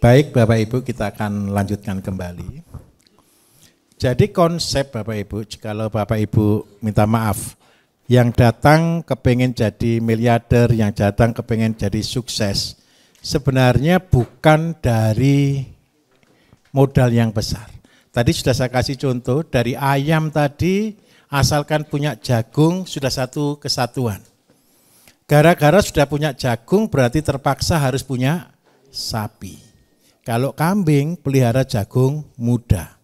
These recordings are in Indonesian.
Baik Bapak Ibu, kita akan lanjutkan kembali. Jadi konsep Bapak Ibu, kalau Bapak Ibu minta maaf, yang datang kepengen jadi miliarder, yang datang kepengen jadi sukses, sebenarnya bukan dari modal yang besar. Tadi sudah saya kasih contoh, dari ayam tadi, asalkan punya jagung, sudah satu kesatuan. Gara-gara sudah punya jagung, berarti terpaksa harus punya sapi. Kalau kambing pelihara jagung muda.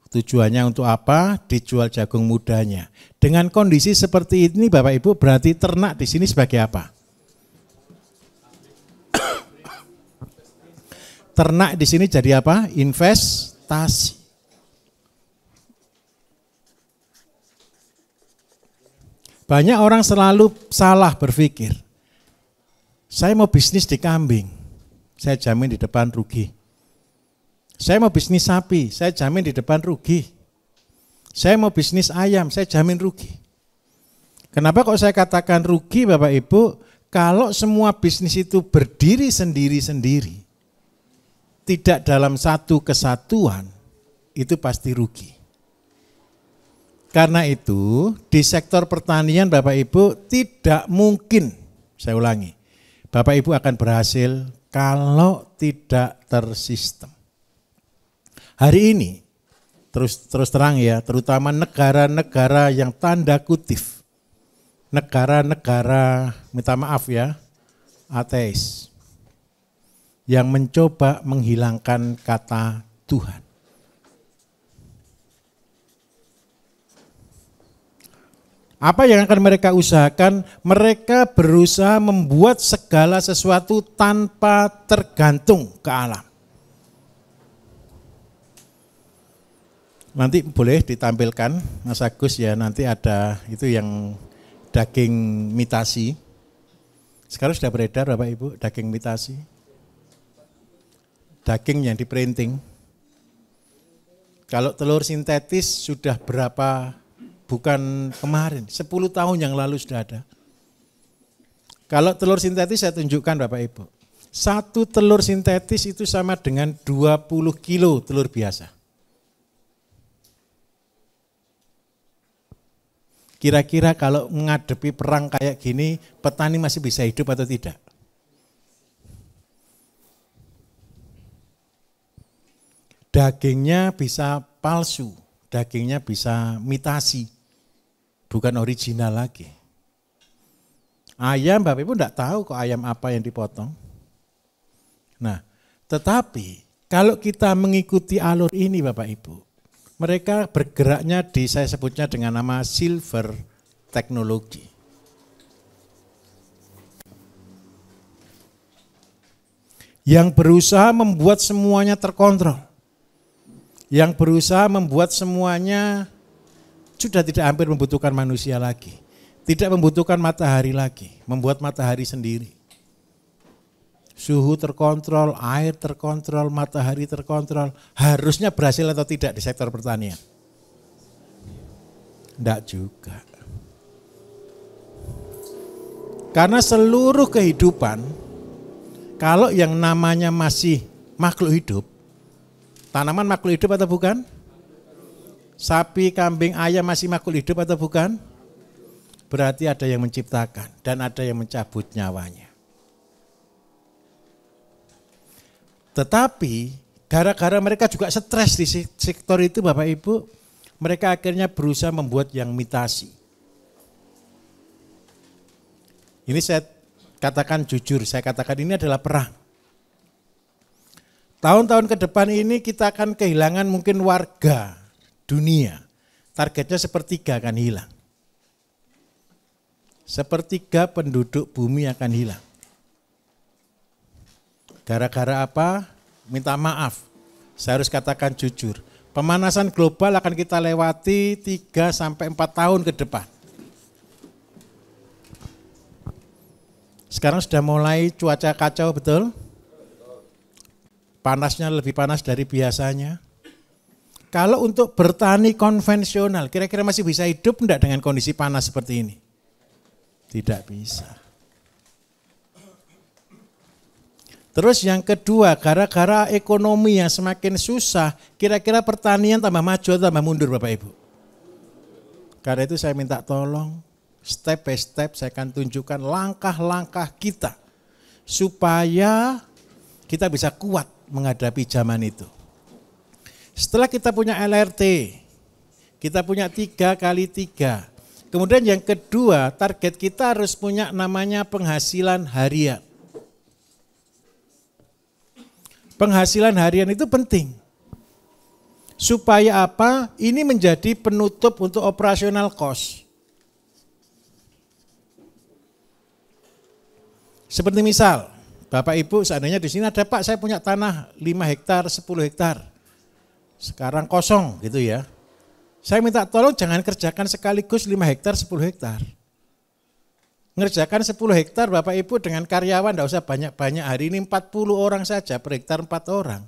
Tujuannya untuk apa? Dijual jagung mudanya. Dengan kondisi seperti ini Bapak Ibu, berarti ternak di sini sebagai apa? Ternak di sini jadi apa? Investasi. Banyak orang selalu salah berpikir. Saya mau bisnis di kambing, saya jamin di depan rugi. Saya mau bisnis sapi, saya jamin di depan rugi. Saya mau bisnis ayam, saya jamin rugi. Kenapa kok saya katakan rugi Bapak Ibu? Kalau semua bisnis itu berdiri sendiri-sendiri, tidak dalam satu kesatuan, itu pasti rugi. Karena itu di sektor pertanian Bapak Ibu tidak mungkin, saya ulangi, Bapak Ibu akan berhasil kalau tidak tersistem. Hari ini, terus terang ya, terutama negara-negara yang tanda kutip, negara-negara, minta maaf ya, ateis, yang mencoba menghilangkan kata Tuhan. Apa yang akan mereka usahakan? Mereka berusaha membuat segala sesuatu tanpa tergantung ke alam. Nanti boleh ditampilkan Mas Agus ya, nanti ada itu yang daging mitasi. Sekarang sudah beredar Bapak Ibu, daging mitasi. Daging yang diprinting. Kalau telur sintetis sudah berapa, bukan kemarin, 10 tahun yang lalu sudah ada. Kalau telur sintetis saya tunjukkan Bapak Ibu. Satu telur sintetis itu sama dengan 20 kilo telur biasa. Kira-kira kalau menghadapi perang kayak gini, petani masih bisa hidup atau tidak? Dagingnya bisa palsu, dagingnya bisa mitasi, bukan original lagi. Ayam Bapak Ibu enggak tahu kok ayam apa yang dipotong. Nah, tetapi kalau kita mengikuti alur ini Bapak Ibu, mereka bergeraknya di, saya sebutnya dengan nama silver teknologi. Yang berusaha membuat semuanya terkontrol. Yang berusaha membuat semuanya sudah tidak hampir membutuhkan manusia lagi. Tidak membutuhkan matahari lagi, membuat matahari sendiri. Suhu terkontrol, air terkontrol, matahari terkontrol. Harusnya berhasil atau tidak di sektor pertanian? Enggak juga. Karena seluruh kehidupan, kalau yang namanya masih makhluk hidup, tanaman makhluk hidup atau bukan? Sapi, kambing, ayam masih makhluk hidup atau bukan? Berarti ada yang menciptakan dan ada yang mencabut nyawanya. Tetapi gara-gara mereka juga stres di sektor itu Bapak Ibu, mereka akhirnya berusaha membuat yang mitasi. Ini saya katakan jujur, saya katakan ini adalah perang. Tahun-tahun ke depan ini kita akan kehilangan mungkin warga dunia. Targetnya sepertiga akan hilang. Sepertiga penduduk bumi akan hilang. Gara-gara apa? Minta maaf, saya harus katakan jujur. Pemanasan global akan kita lewati 3-4 tahun ke depan. Sekarang sudah mulai cuaca kacau, betul? Panasnya lebih panas dari biasanya. Kalau untuk bertani konvensional, kira-kira masih bisa hidup enggak dengan kondisi panas seperti ini? Tidak bisa. Terus yang kedua, gara-gara ekonomi yang semakin susah, kira-kira pertanian tambah maju atau tambah mundur Bapak Ibu? Karena itu saya minta tolong, step by step saya akan tunjukkan langkah-langkah kita supaya kita bisa kuat menghadapi zaman itu. Setelah kita punya LRT, kita punya 3x3. Kemudian yang kedua, target kita harus punya namanya penghasilan harian. Penghasilan harian itu penting. Supaya apa? Ini menjadi penutup untuk operasional cost. Seperti misal, Bapak Ibu seandainya di sini ada Pak, saya punya tanah 5 hektar, 10 hektar. Sekarang kosong gitu ya. Saya minta tolong jangan kerjakan sekaligus 5 hektar, 10 hektar. Ngerjakan 10 hektar Bapak Ibu dengan karyawan enggak usah banyak-banyak, hari ini 40 orang saja, per hektar 4 orang.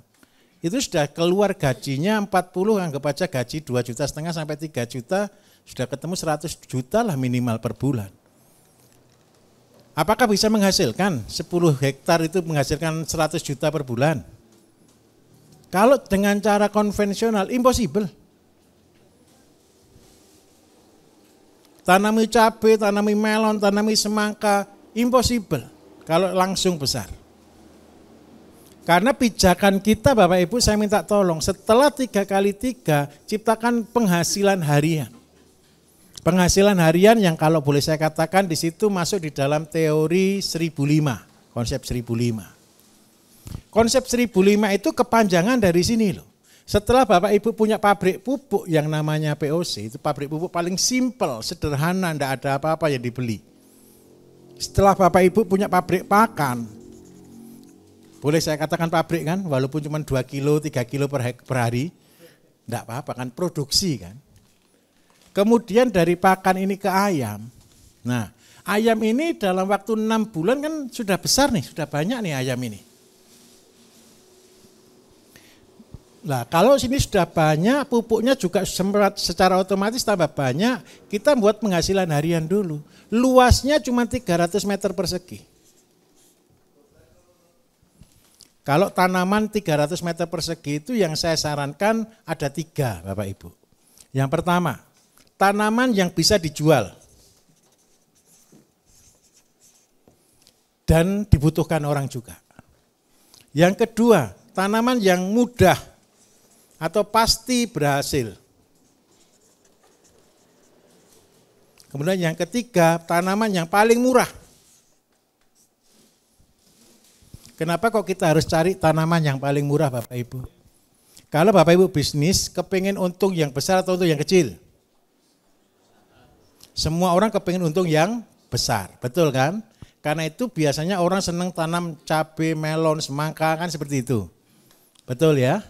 Itu sudah keluar gajinya 40, anggap aja gaji 2,5 juta sampai 3 juta, sudah ketemu 100 juta lah minimal per bulan. Apakah bisa menghasilkan 10 hektar itu menghasilkan 100 juta per bulan? Kalau dengan cara konvensional, impossible. Tanami cabai, tanami melon, tanami semangka, impossible kalau langsung besar. Karena pijakan kita Bapak Ibu saya minta tolong, setelah 3x3 ciptakan penghasilan harian. Penghasilan harian yang kalau boleh saya katakan di situ masuk di dalam teori 1005, konsep 1005. Konsep 1005 itu kepanjangan dari sini loh. Setelah Bapak Ibu punya pabrik pupuk yang namanya POC, itu pabrik pupuk paling simpel, sederhana, tidak ada apa-apa yang dibeli. Setelah Bapak Ibu punya pabrik pakan, boleh saya katakan pabrik kan, walaupun cuma 2 kilo, 3 kilo per hari, tidak apa-apa kan, produksi kan. Kemudian dari pakan ini ke ayam. Nah, ayam ini dalam waktu 6 bulan kan sudah besar nih, sudah banyak nih ayam ini. Nah, kalau sini sudah banyak, pupuknya juga secara otomatis tambah banyak, kita buat penghasilan harian dulu. Luasnya cuma 300 meter persegi. Kalau tanaman 300 meter persegi itu yang saya sarankan ada 3 Bapak Ibu. Yang pertama, tanaman yang bisa dijual dan dibutuhkan orang juga. Yang kedua, tanaman yang mudah atau pasti berhasil. Kemudian yang ketiga, tanaman yang paling murah. Kenapa kok kita harus cari tanaman yang paling murah Bapak Ibu? Kalau Bapak Ibu bisnis, kepingin untung yang besar atau untung yang kecil? Semua orang kepingin untung yang besar, betul kan? Karena itu biasanya orang senang tanam cabai, melon, semangka kan seperti itu. Betul ya?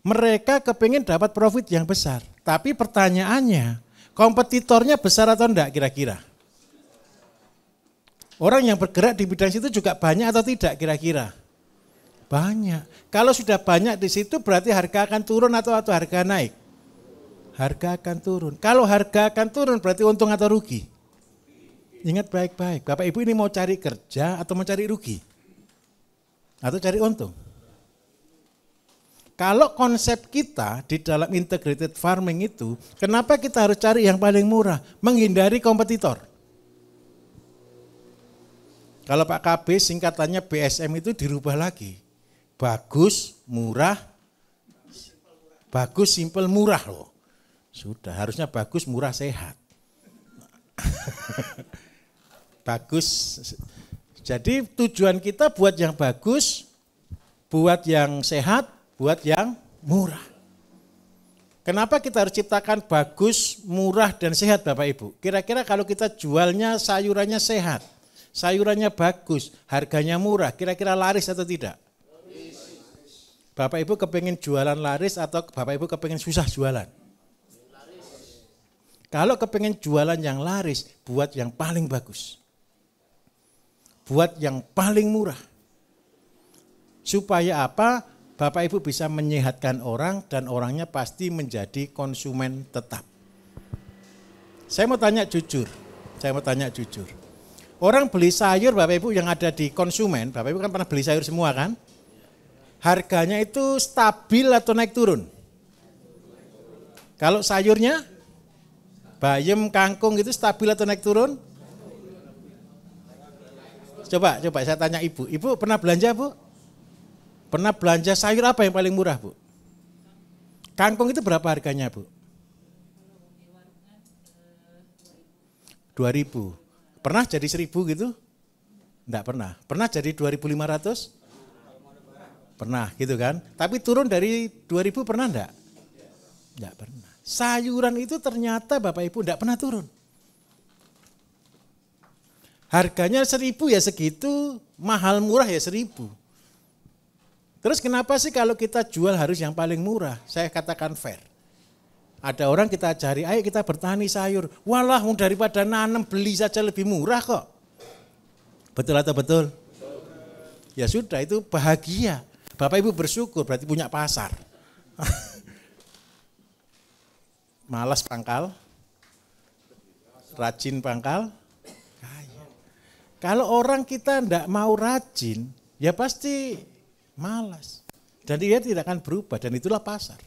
Mereka kepingin dapat profit yang besar. Tapi pertanyaannya, kompetitornya besar atau enggak kira-kira? Orang yang bergerak di bidang situ juga banyak atau tidak kira-kira? Banyak. Kalau sudah banyak di situ berarti harga akan turun atau harga naik? Harga akan turun. Kalau harga akan turun berarti untung atau rugi? Ingat baik-baik, Bapak Ibu ini mau cari kerja atau mau cari rugi? Atau cari untung? Kalau konsep kita di dalam integrated farming itu, kenapa kita harus cari yang paling murah? Menghindari kompetitor. Kalau Pak KB singkatannya BSM itu dirubah lagi. Bagus, murah, bagus, simpel, murah loh. Sudah, harusnya bagus, murah, sehat. Bagus. Jadi tujuan kita buat yang bagus, buat yang sehat, buat yang murah. Kenapa kita harus ciptakan bagus, murah, dan sehat Bapak Ibu? Kira-kira kalau kita jualnya sayurannya sehat, sayurannya bagus, harganya murah, kira-kira laris atau tidak? Bapak Ibu kepengen jualan laris atau Bapak Ibu kepengen susah jualan? Kalau kepengen jualan yang laris, buat yang paling bagus. Buat yang paling murah. Supaya apa? Bapak Ibu bisa menyehatkan orang dan orangnya pasti menjadi konsumen tetap. Saya mau tanya jujur. Orang beli sayur Bapak Ibu yang ada di konsumen, Bapak Ibu kan pernah beli sayur semua kan? Harganya itu stabil atau naik turun? Kalau sayurnya, bayam, kangkung itu stabil atau naik turun? Coba saya tanya Ibu. Ibu pernah belanja Bu? Pernah belanja sayur apa yang paling murah Bu? Kangkung itu berapa harganya Bu? 2.000. Pernah jadi 1.000 gitu? Enggak pernah. Pernah jadi 2.500? Pernah gitu kan? Tapi turun dari 2.000 pernah enggak? Enggak pernah. Sayuran itu ternyata Bapak Ibu enggak pernah turun. Harganya 1.000 ya segitu, mahal murah ya 1.000. Terus kenapa sih kalau kita jual harus yang paling murah? Saya katakan fair. Ada orang kita cari, ayo kita bertani sayur. Walah, daripada nanam beli saja lebih murah kok. Betul atau betul? Ya sudah, itu bahagia. Bapak Ibu bersyukur berarti punya pasar. Malas pangkal, rajin pangkal, kaya. Kalau orang kita tidak mau rajin, ya pasti malas. Dan dia tidak akan berubah, dan itulah pasar.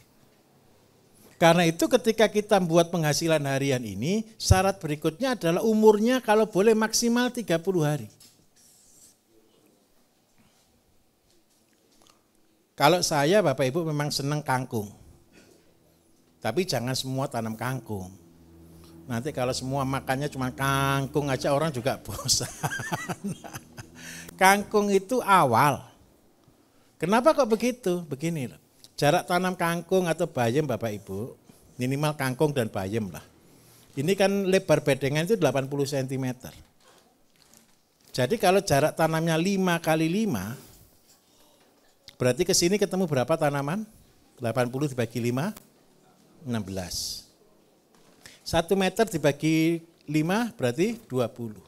Karena itu ketika kita buat penghasilan harian ini, syarat berikutnya adalah umurnya kalau boleh maksimal 30 hari. Kalau saya Bapak Ibu memang senang kangkung. Tapi jangan semua tanam kangkung. Nanti kalau semua makannya cuma kangkung aja orang juga bosan. Kangkung itu awal. Kenapa kok begitu? Begini loh. Jarak tanam kangkung atau bayam Bapak Ibu, minimal kangkung dan bayam lah. Ini kan lebar bedengan itu 80 cm. Jadi kalau jarak tanamnya 5 kali 5, berarti ke sini ketemu berapa tanaman? 80 dibagi 5, 16. 1 meter dibagi 5 berarti 20.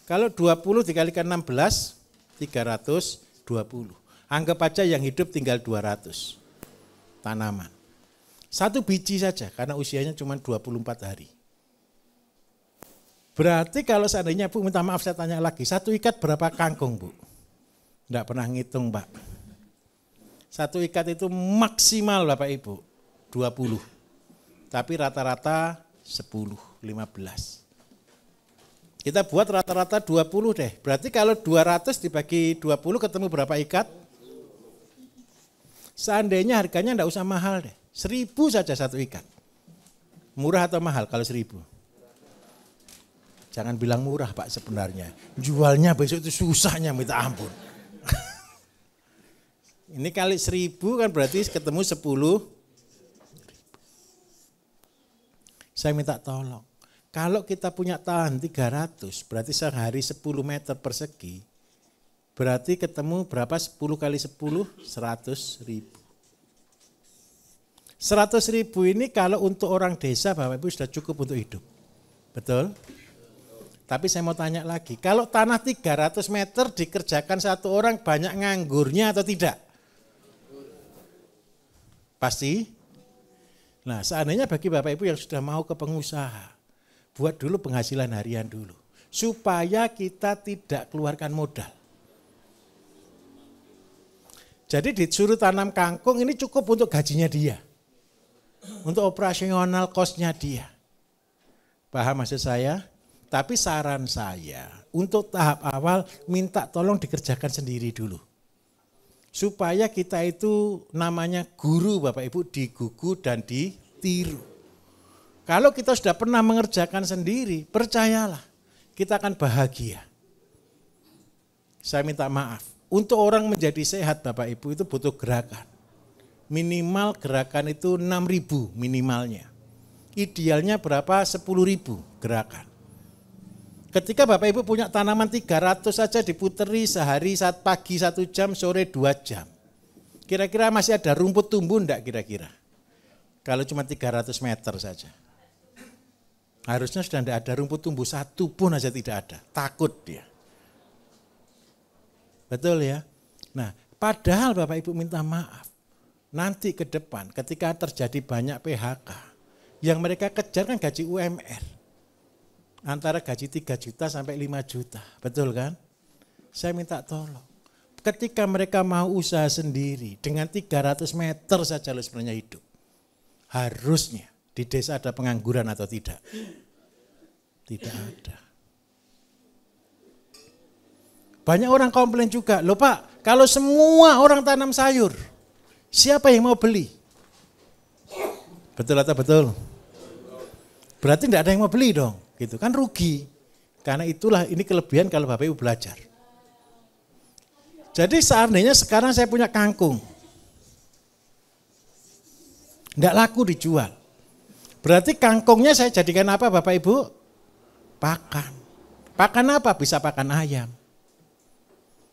Kalau 20 dikalikan 16, 320. Anggap aja yang hidup tinggal 200 tanaman. 1 biji saja karena usianya cuma 24 hari. Berarti kalau seandainya Bu, minta maaf saya tanya lagi, 1 ikat berapa kangkung Bu? Enggak pernah ngitung Pak. 1 ikat itu maksimal Bapak Ibu 20. Tapi rata-rata 10, 15. Kita buat rata-rata 20 deh. Berarti kalau 200 dibagi 20 ketemu berapa ikat? Seandainya harganya enggak usah mahal deh. 1.000 saja 1 ikat. Murah atau mahal kalau 1.000? Jangan bilang murah Pak sebenarnya. Jualnya besok itu susahnya minta ampun. Ini kali 1.000 kan berarti ketemu 10. Saya minta tolong, kalau kita punya tanah 300, berarti sehari 10 meter persegi, berarti ketemu berapa 10 kali 10? 100.000. 100.000 ini kalau untuk orang desa Bapak Ibu sudah cukup untuk hidup. Betul? Tapi saya mau tanya lagi, kalau tanah 300 meter dikerjakan 1 orang banyak nganggurnya atau tidak? Pasti? Nah, seandainya bagi Bapak Ibu yang sudah mau ke pengusaha, buat dulu penghasilan harian dulu. Supaya kita tidak keluarkan modal. Jadi disuruh tanam kangkung ini cukup untuk gajinya dia. Untuk operasional cost-nya dia. Paham maksud saya? Tapi saran saya, untuk tahap awal minta tolong dikerjakan sendiri dulu. Supaya kita itu namanya guru Bapak Ibu digugu dan ditiru. Kalau kita sudah pernah mengerjakan sendiri, percayalah kita akan bahagia. Saya minta maaf, untuk orang menjadi sehat Bapak Ibu itu butuh gerakan. Minimal gerakan itu 6.000 minimalnya. Idealnya berapa? 10.000 gerakan. Ketika Bapak Ibu punya tanaman 300 saja diputeri sehari, saat pagi 1 jam, sore 2 jam. Kira-kira masih ada rumput tumbuh enggak kira-kira? Kalau cuma 300 meter saja. Harusnya sudah enggak ada rumput tumbuh, 1 pun aja tidak ada. Takut dia. Betul ya? Nah, padahal Bapak Ibu minta maaf. Nanti ke depan ketika terjadi banyak PHK, yang mereka kejar kan gaji UMR. Antara gaji 3 juta sampai 5 juta, betul kan? Saya minta tolong. Ketika mereka mau usaha sendiri, dengan 300 meter saja loh sebenarnya hidup. Harusnya di desa ada pengangguran atau tidak? Tidak ada. Banyak orang komplain juga, loh Pak, kalau semua orang tanam sayur, siapa yang mau beli? Betul atau betul? Berarti tidak ada yang mau beli dong, gitu kan rugi. Karena itulah ini kelebihan kalau Bapak Ibu belajar. Jadi seandainya sekarang saya punya kangkung, tidak laku dijual. Berarti kangkungnya saya jadikan apa Bapak Ibu? Pakan. Pakan apa? Bisa pakan ayam.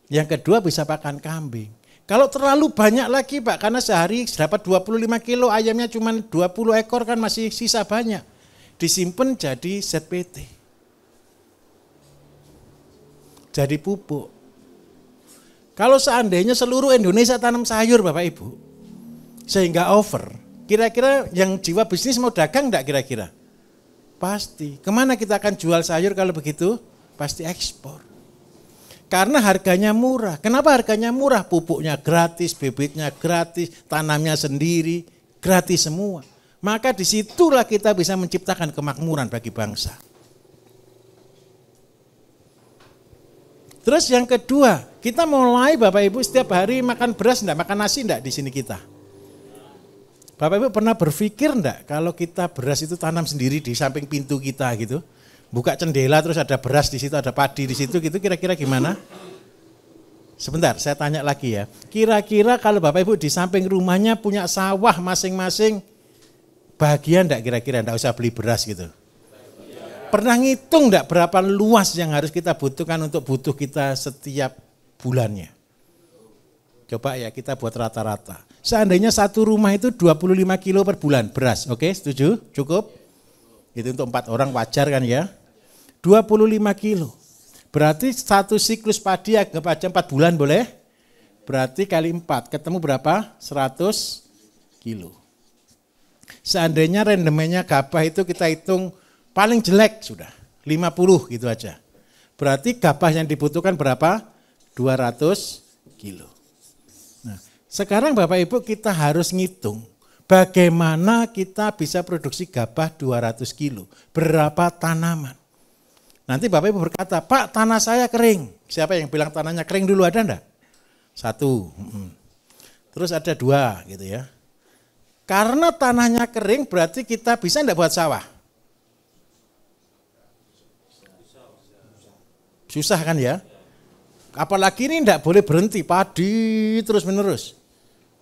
Yang kedua bisa pakan kambing. Kalau terlalu banyak lagi Pak, karena sehari dapat 25 kilo, ayamnya cuma 20 ekor kan masih sisa banyak. Disimpan jadi ZPT. Jadi pupuk. Kalau seandainya seluruh Indonesia tanam sayur Bapak Ibu, sehingga over, kira-kira yang jiwa bisnis mau dagang enggak kira-kira? Pasti. Kemana kita akan jual sayur kalau begitu? Pasti ekspor. Karena harganya murah. Kenapa harganya murah? Pupuknya gratis, bibitnya gratis, tanamnya sendiri, gratis semua. Maka disitulah kita bisa menciptakan kemakmuran bagi bangsa. Terus yang kedua, kita mulai Bapak Ibu setiap hari makan beras enggak, makan nasi enggak di sini kita? Bapak Ibu pernah berpikir enggak kalau kita beras itu tanam sendiri di samping pintu kita gitu? Buka jendela terus ada beras di situ, ada padi di situ gitu, kira-kira gimana? Sebentar, saya tanya lagi ya. Kira-kira kalau Bapak Ibu di samping rumahnya punya sawah masing-masing, bahagia enggak kira-kira, enggak usah beli beras gitu? Pernah ngitung enggak berapa luas yang harus kita butuhkan untuk butuh kita setiap bulannya? Coba ya kita buat rata-rata. Seandainya satu rumah itu 25 kilo per bulan beras, oke setuju? Cukup? Itu untuk 4 orang wajar kan ya? 25 kilo. Berarti satu siklus padi anggap aja 4 bulan boleh? Berarti kali 4, ketemu berapa? 100 kilo. Seandainya rendemennya gabah itu kita hitung paling jelek sudah, 50 gitu aja. Berarti gabah yang dibutuhkan berapa? 200 kilo. Nah, sekarang Bapak Ibu kita harus ngitung bagaimana kita bisa produksi gabah 200 kilo. Berapa tanaman? Nanti Bapak Ibu berkata, Pak tanah saya kering. Siapa yang bilang tanahnya kering dulu ada enggak? 1. Terus ada 2 gitu ya. Karena tanahnya kering berarti kita bisa enggak buat sawah? Susah kan ya? Apalagi ini enggak boleh berhenti, padi terus menerus.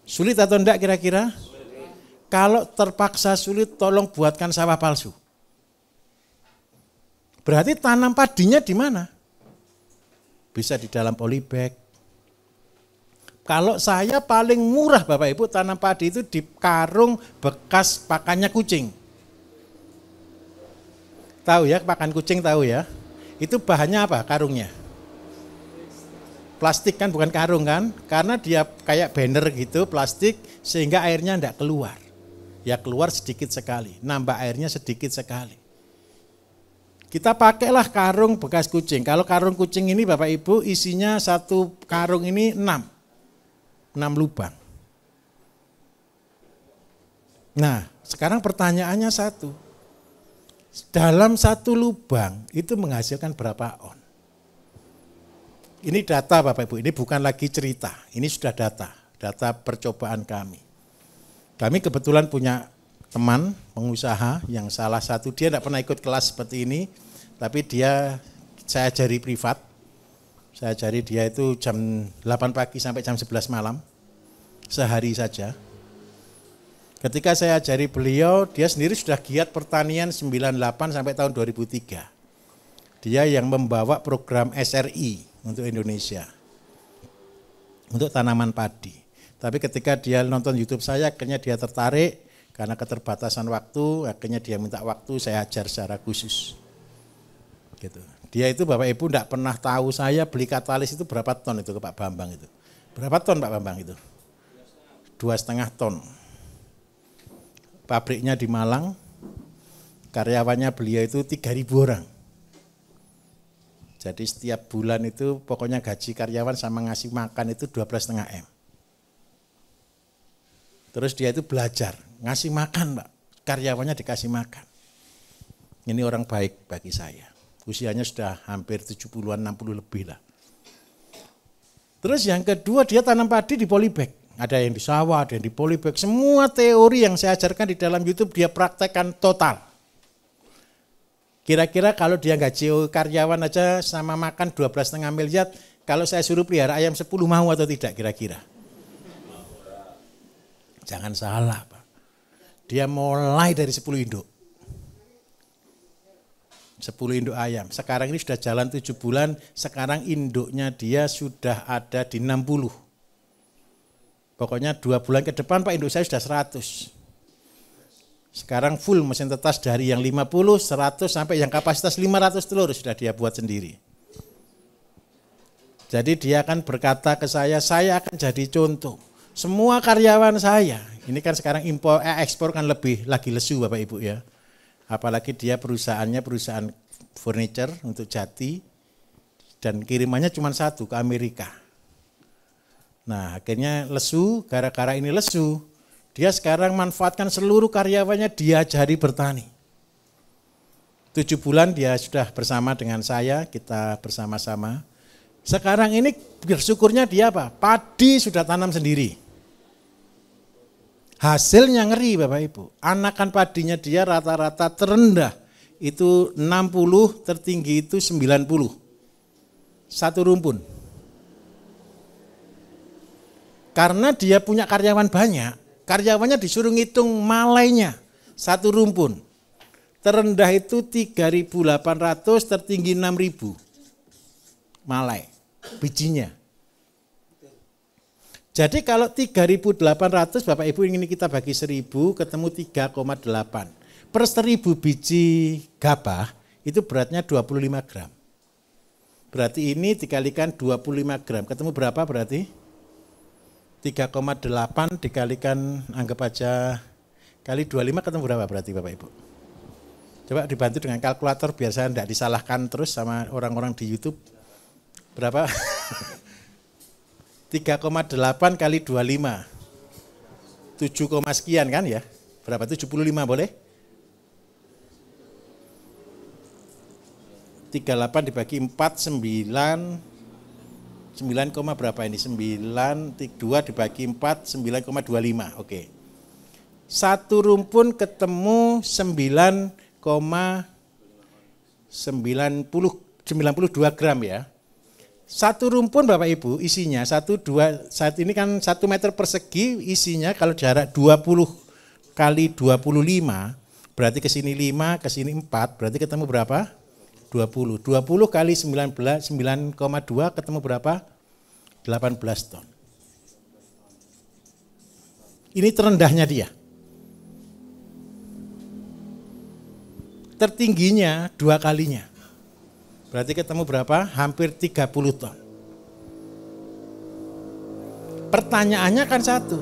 Sulit atau enggak kira-kira? Kalau terpaksa sulit tolong buatkan sawah palsu. Berarti tanam padinya di mana? Bisa di dalam polybag. Kalau saya paling murah Bapak Ibu tanam padi itu di karung bekas pakannya kucing. Tahu ya, pakan kucing tahu ya? Itu bahannya apa karungnya? Plastik kan, bukan karung kan? Karena dia kayak banner gitu, plastik, sehingga airnya enggak keluar. Ya keluar sedikit sekali, nambah airnya sedikit sekali. Kita pakailah karung bekas kucing. Kalau karung kucing ini Bapak Ibu isinya satu karung ini 6 lubang. Nah sekarang pertanyaannya satu. Dalam satu lubang itu menghasilkan berapa on? Ini data Bapak Ibu, ini bukan lagi cerita, ini sudah data percobaan kami. Kami kebetulan punya teman pengusaha yang salah satu, dia tidak pernah ikut kelas seperti ini, tapi saya ajari privat, saya ajari dia itu jam 8 pagi sampai jam 11 malam, sehari saja. Ketika saya ajari beliau, dia sendiri sudah giat pertanian 98 sampai tahun 2003. Dia yang membawa program SRI untuk Indonesia, untuk tanaman padi. Tapi ketika dia nonton YouTube saya, akhirnya dia tertarik, karena keterbatasan waktu, akhirnya dia minta waktu, saya ajar secara khusus. Gitu. Dia itu Bapak Ibu tidak pernah tahu saya beli katalis itu berapa ton itu ke Pak Bambang itu. Berapa ton Pak Bambang itu? 2,5 ton. Pabriknya di Malang, karyawannya beliau itu 3.000 orang. Jadi setiap bulan itu pokoknya gaji karyawan sama ngasih makan itu 12,5 M. Terus dia itu belajar, ngasih makan Pak, karyawannya dikasih makan. Ini orang baik bagi saya. Usianya sudah hampir 70-an, 60 lebih lah. Terus yang kedua dia tanam padi di polybag. Ada yang di sawah, ada yang di polybag. Semua teori yang saya ajarkan di dalam YouTube dia praktekkan total. Kira-kira kalau dia gaji karyawan aja sama makan 12,5 miliar, kalau saya suruh pelihara ayam 10 mau atau tidak kira-kira? Jangan salah Pak. Dia mulai dari 10 induk. 10 induk ayam. Sekarang ini sudah jalan 7 bulan, sekarang induknya dia sudah ada di 60. Pokoknya 2 bulan ke depan Pak induk saya sudah 100. Sekarang full mesin tetas dari yang 50, 100 sampai yang kapasitas 500 telur sudah dia buat sendiri. Jadi dia akan berkata ke saya akan jadi contoh. Semua karyawan saya, ini kan sekarang ekspor kan lebih lagi lesu Bapak Ibu ya. Apalagi dia perusahaannya perusahaan furniture untuk Jati dan kirimannya cuma 1 ke Amerika. Nah akhirnya lesu, gara-gara ini lesu, dia sekarang manfaatkan seluruh karyawannya diajari bertani. 7 bulan dia sudah bersama dengan saya, kita bersama-sama. Sekarang ini bersyukurnya dia apa? Padi sudah tanam sendiri. Hasilnya ngeri Bapak Ibu, anakan padinya dia rata-rata terendah itu 60, tertinggi itu 90. Satu rumpun. Karena dia punya karyawan banyak, karyawannya disuruh ngitung malainya, satu rumpun. Terendah itu 3.800, tertinggi 6.000 malai, bijinya. Jadi kalau 3.800 Bapak Ibu ini kita bagi 1.000 ketemu 3,8. Per 1.000 biji gabah itu beratnya 25 gram. Berarti ini dikalikan 25 gram. Ketemu berapa berarti? 3,8 dikalikan anggap aja kali 25 ketemu berapa berarti Bapak Ibu? Coba dibantu dengan kalkulator biar saya tidak disalahkan terus sama orang-orang di YouTube. Berapa? 3,8 kali 25, 7, sekian kan ya, berapa 75 boleh? 38 dibagi 4, 9 berapa ini, 2 dibagi 4, 9,25, oke. Satu rumpun ketemu 92 gram ya. Satu rumpun Bapak Ibu isinya 1, 2, saat ini kan 1 meter persegi isinya kalau jarak 20 kali 25 berarti ke sini 5, ke sini 4 berarti ketemu berapa? 20. 20 kali 9,2 ketemu berapa? 18 ton. Ini terendahnya dia. Tertingginya 2 kalinya. Berarti ketemu berapa? Hampir 30 ton. Pertanyaannya kan satu,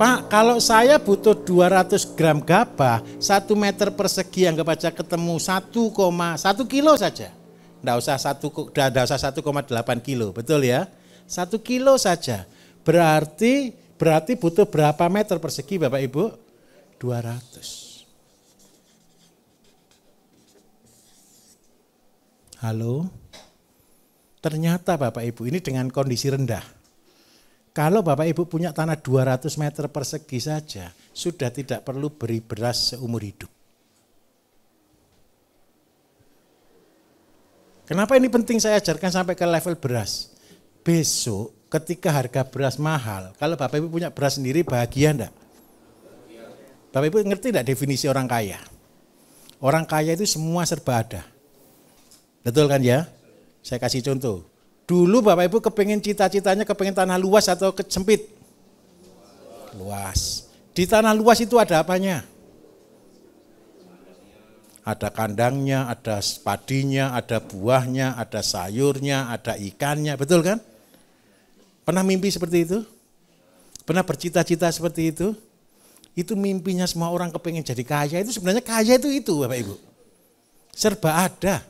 Pak, kalau saya butuh 200 gram gabah, 1 meter persegi anggap aja ketemu 1,1 kilo saja. Nggak usah 1,8 kilo, betul ya? 1 kilo saja. Berarti butuh berapa meter persegi Bapak Ibu? 200. Halo? Ternyata Bapak Ibu ini dengan kondisi rendah. Kalau Bapak Ibu punya tanah 200 meter persegi saja, sudah tidak perlu beri beras seumur hidup. Kenapa ini penting saya ajarkan sampai ke level beras? Besok ketika harga beras mahal, kalau Bapak Ibu punya beras sendiri bahagia enggak? Bapak Ibu ngerti enggak definisi orang kaya? Orang kaya itu semua serba ada. Betul kan ya? Saya kasih contoh. Dulu Bapak Ibu kepengen cita-citanya kepengen tanah luas atau sempit? Luas. Di tanah luas itu ada apanya? Ada kandangnya, ada padinya, ada buahnya, ada sayurnya, ada ikannya, betul kan? Pernah mimpi seperti itu? Pernah bercita-cita seperti itu? Itu mimpinya semua orang kepengen jadi kaya, itu sebenarnya kaya itu Bapak Ibu. Serba ada.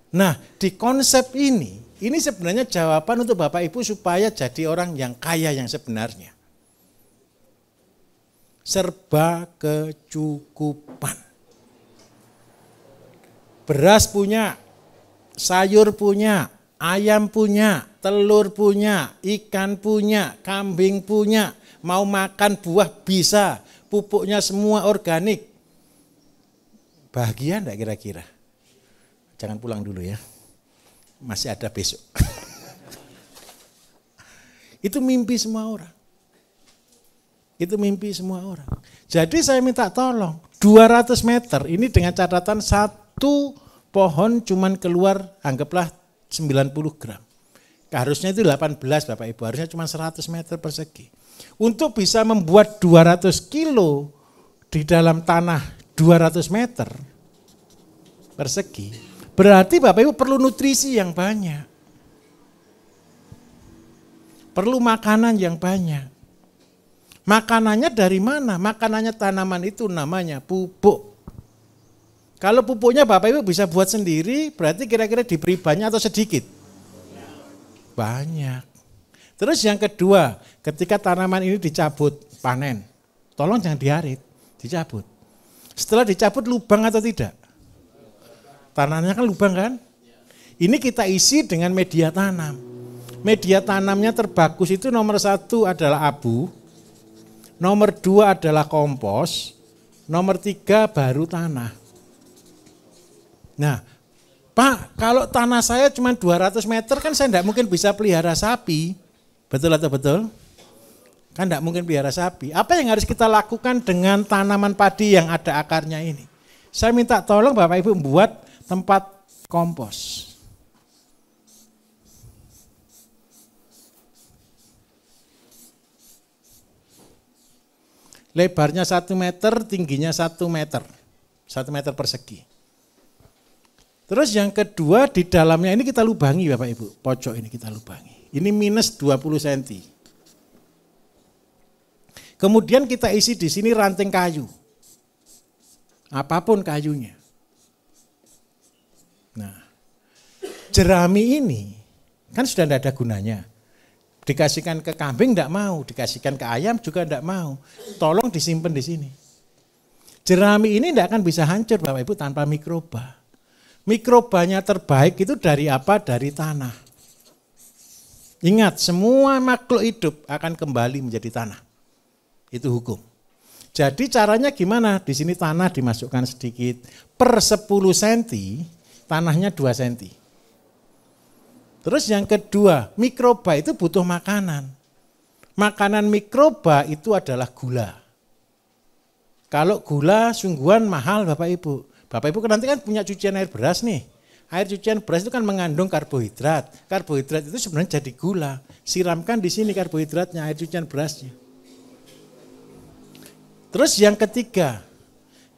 Nah, di konsep ini sebenarnya jawaban untuk Bapak Ibu supaya jadi orang yang kaya yang sebenarnya. Serba kecukupan. Beras punya, sayur punya, ayam punya, telur punya, ikan punya, kambing punya, mau makan buah bisa, pupuknya semua organik. Bahagia enggak kira-kira? Jangan pulang dulu ya, masih ada besok. Itu mimpi semua orang. Itu mimpi semua orang. Jadi saya minta tolong, 200 meter ini dengan catatan satu pohon cuman keluar anggaplah 90 gram. Harusnya itu 18 Bapak Ibu, harusnya cuma 100 meter persegi. Untuk bisa membuat 200 kilo di dalam tanah 200 meter persegi, berarti Bapak Ibu perlu nutrisi yang banyak. Perlu makanan yang banyak. Makanannya dari mana? Makanannya tanaman itu namanya pupuk. Kalau pupuknya Bapak Ibu bisa buat sendiri, berarti kira-kira diberi banyak atau sedikit? Banyak. Terus yang kedua, ketika tanaman ini dicabut, panen, tolong jangan diarit, dicabut. Setelah dicabut lubang atau tidak? Tanahnya kan lubang kan? Ini kita isi dengan media tanam. Media tanamnya terbagus itu nomor 1 adalah abu, nomor 2 adalah kompos, nomor 3 baru tanah. Nah, Pak, kalau tanah saya cuma 200 meter kan saya tidak mungkin bisa pelihara sapi. Betul atau betul? Kan tidak mungkin pelihara sapi. Apa yang harus kita lakukan dengan tanaman padi yang ada akarnya ini? Saya minta tolong Bapak Ibu membuat tempat kompos. Lebarnya 1 meter, tingginya 1 meter. 1 meter persegi. Terus yang kedua di dalamnya ini kita lubangi Bapak Ibu. Pojok ini kita lubangi. Ini minus 20 cm. Kemudian kita isi di sini ranting kayu. Apapun kayunya. Nah, jerami ini kan sudah tidak ada gunanya. Dikasihkan ke kambing tidak mau, dikasihkan ke ayam juga tidak mau. Tolong disimpan di sini. Jerami ini tidak akan bisa hancur Bapak Ibu tanpa mikroba. Mikrobanya terbaik itu dari apa? Dari tanah. Ingat, semua makhluk hidup akan kembali menjadi tanah. Itu hukum. Jadi caranya gimana? Di sini tanah dimasukkan sedikit. Per 10 cm, tanahnya 2 cm. Terus yang kedua, mikroba itu butuh makanan. Makanan mikroba itu adalah gula. Kalau gula sungguhan mahal Bapak Ibu. Bapak Ibu nanti kan punya cucian air beras nih. Air cucian beras itu kan mengandung karbohidrat. Karbohidrat itu sebenarnya jadi gula. Siramkan di sini karbohidratnya, air cucian berasnya. Terus yang ketiga,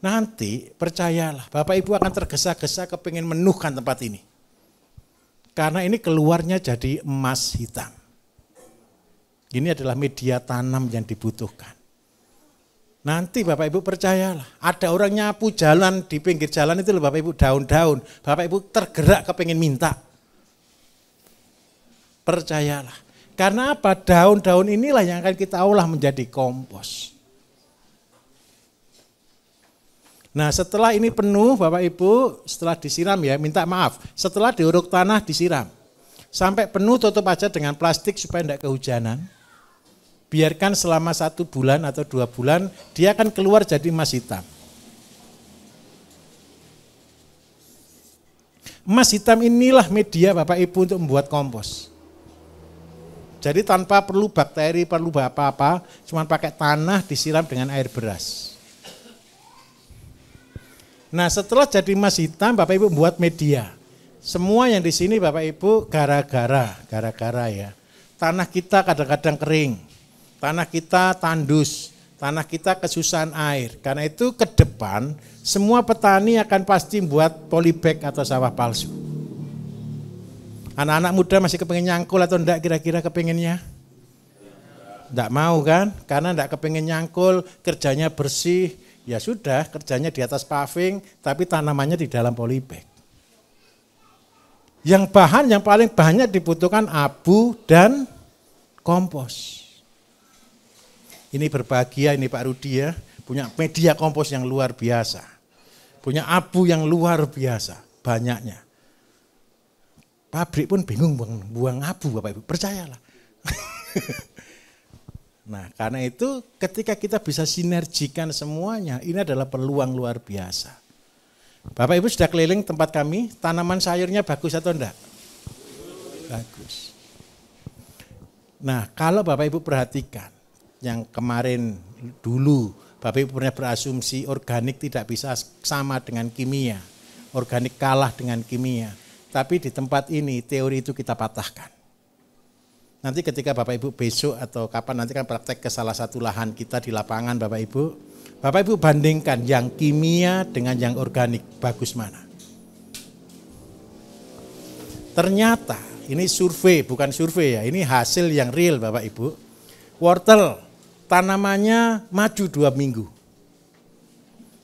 nanti percayalah Bapak Ibu akan tergesa-gesa kepingin menuhkan tempat ini. Karena ini keluarnya jadi emas hitam. Ini adalah media tanam yang dibutuhkan. Nanti Bapak Ibu percayalah, ada orang nyapu jalan di pinggir jalan itu loh Bapak Ibu, daun-daun. Bapak Ibu tergerak kepingin minta. Percayalah. Karena apa? Daun-daun inilah yang akan kita olah menjadi kompos. Nah setelah ini penuh Bapak Ibu, setelah disiram ya, minta maaf. Setelah diuruk tanah disiram. Sampai penuh tutup aja dengan plastik supaya tidak kehujanan. Biarkan selama 1 bulan atau 2 bulan, dia akan keluar jadi emas hitam. Emas hitam inilah media Bapak Ibu untuk membuat kompos. Jadi tanpa perlu bakteri, perlu apa-apa, cuma pakai tanah disiram dengan air beras. Nah setelah jadi emas hitam, Bapak Ibu buat media. Semua yang di sini Bapak Ibu gara-gara ya. Tanah kita kadang-kadang kering, tanah kita tandus, tanah kita kesusahan air. Karena itu ke depan semua petani akan pasti buat polybag atau sawah palsu. Anak-anak muda masih kepengen nyangkul atau enggak kira-kira kepengennya? Enggak mau kan? Karena enggak kepengen nyangkul, kerjanya bersih. Ya sudah, kerjanya di atas paving, tapi tanamannya di dalam polybag. Yang bahan yang paling banyak dibutuhkan abu dan kompos. Ini berbahagia ini Pak Rudi ya, punya media kompos yang luar biasa. Punya abu yang luar biasa, banyaknya. Pabrik pun bingung buang abu Bapak Ibu, percayalah. Nah, karena itu ketika kita bisa sinergikan semuanya, ini adalah peluang luar biasa. Bapak Ibu sudah keliling tempat kami, tanaman sayurnya bagus atau enggak? Bagus. Nah, kalau Bapak Ibu perhatikan, yang kemarin dulu Bapak Ibu pernah berasumsi organik tidak bisa sama dengan kimia, organik kalah dengan kimia. Tapi di tempat ini teori itu kita patahkan. Nanti ketika Bapak Ibu besok atau kapan nanti kan praktek ke salah satu lahan kita di lapangan Bapak Ibu bandingkan yang kimia dengan yang organik, bagus mana? Ternyata ini survei, bukan survei ya, ini hasil yang real Bapak Ibu. Wortel, tanamannya maju 2 minggu.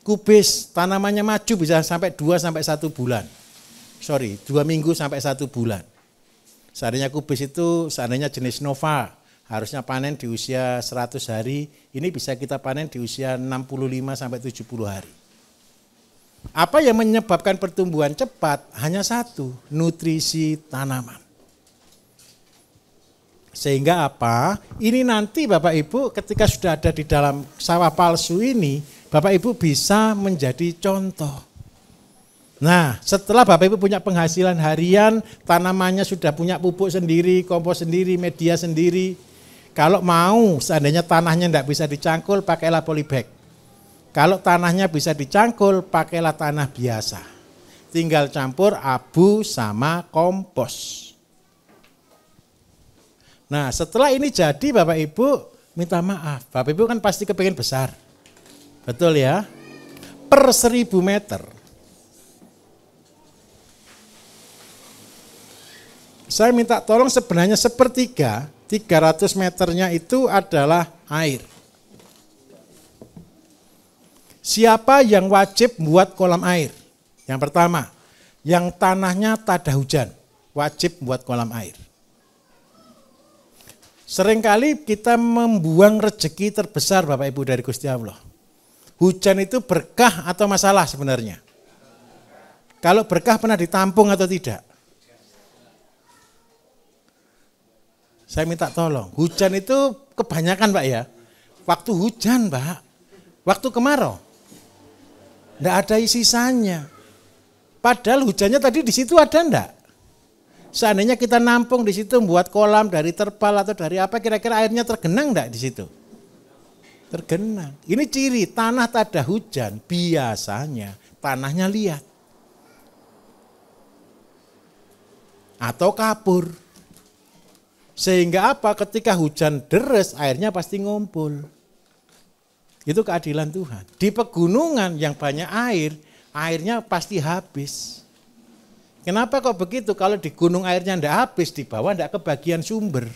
Kubis, tanamannya maju bisa sampai 2 sampai 1 bulan. 2 minggu sampai 1 bulan. Seandainya kubis itu, seandainya jenis Nova, harusnya panen di usia 100 hari, ini bisa kita panen di usia 65 sampai 70 hari. Apa yang menyebabkan pertumbuhan cepat? Hanya satu, nutrisi tanaman. Sehingga apa? Ini nanti Bapak Ibu ketika sudah ada di dalam sawah palsu ini, Bapak Ibu bisa menjadi contoh. Nah, setelah Bapak Ibu punya penghasilan harian, tanamannya sudah punya pupuk sendiri, kompos sendiri, media sendiri. Kalau mau, seandainya tanahnya tidak bisa dicangkul, pakailah polybag. Kalau tanahnya bisa dicangkul, pakailah tanah biasa. Tinggal campur abu sama kompos. Nah, setelah ini jadi Bapak Ibu, minta maaf. Bapak Ibu kan pasti kepengen besar. Betul ya? Per 1000 meter. Saya minta tolong sebenarnya sepertiga, 300 meternya itu adalah air. Siapa yang wajib buat kolam air? Yang pertama, yang tanahnya tak ada hujan, wajib buat kolam air. Seringkali kita membuang rezeki terbesar Bapak Ibu dari Gusti Allah. Hujan itu berkah atau masalah sebenarnya? Kalau berkah pernah ditampung atau tidak? Saya minta tolong, hujan itu kebanyakan Pak ya. Waktu hujan Pak, waktu kemarau, enggak ada sisanya. Padahal hujannya tadi di situ ada enggak? Seandainya kita nampung di situ membuat kolam dari terpal atau dari apa, kira-kira airnya tergenang enggak di situ? Tergenang. Ini ciri tanah tak ada hujan, biasanya tanahnya liat. Atau kapur. Sehingga apa? Ketika hujan deres, airnya pasti ngumpul. Itu keadilan Tuhan. Di pegunungan yang banyak air, airnya pasti habis. Kenapa kok begitu? Kalau di gunung airnya enggak habis, di bawah enggak kebagian sumber.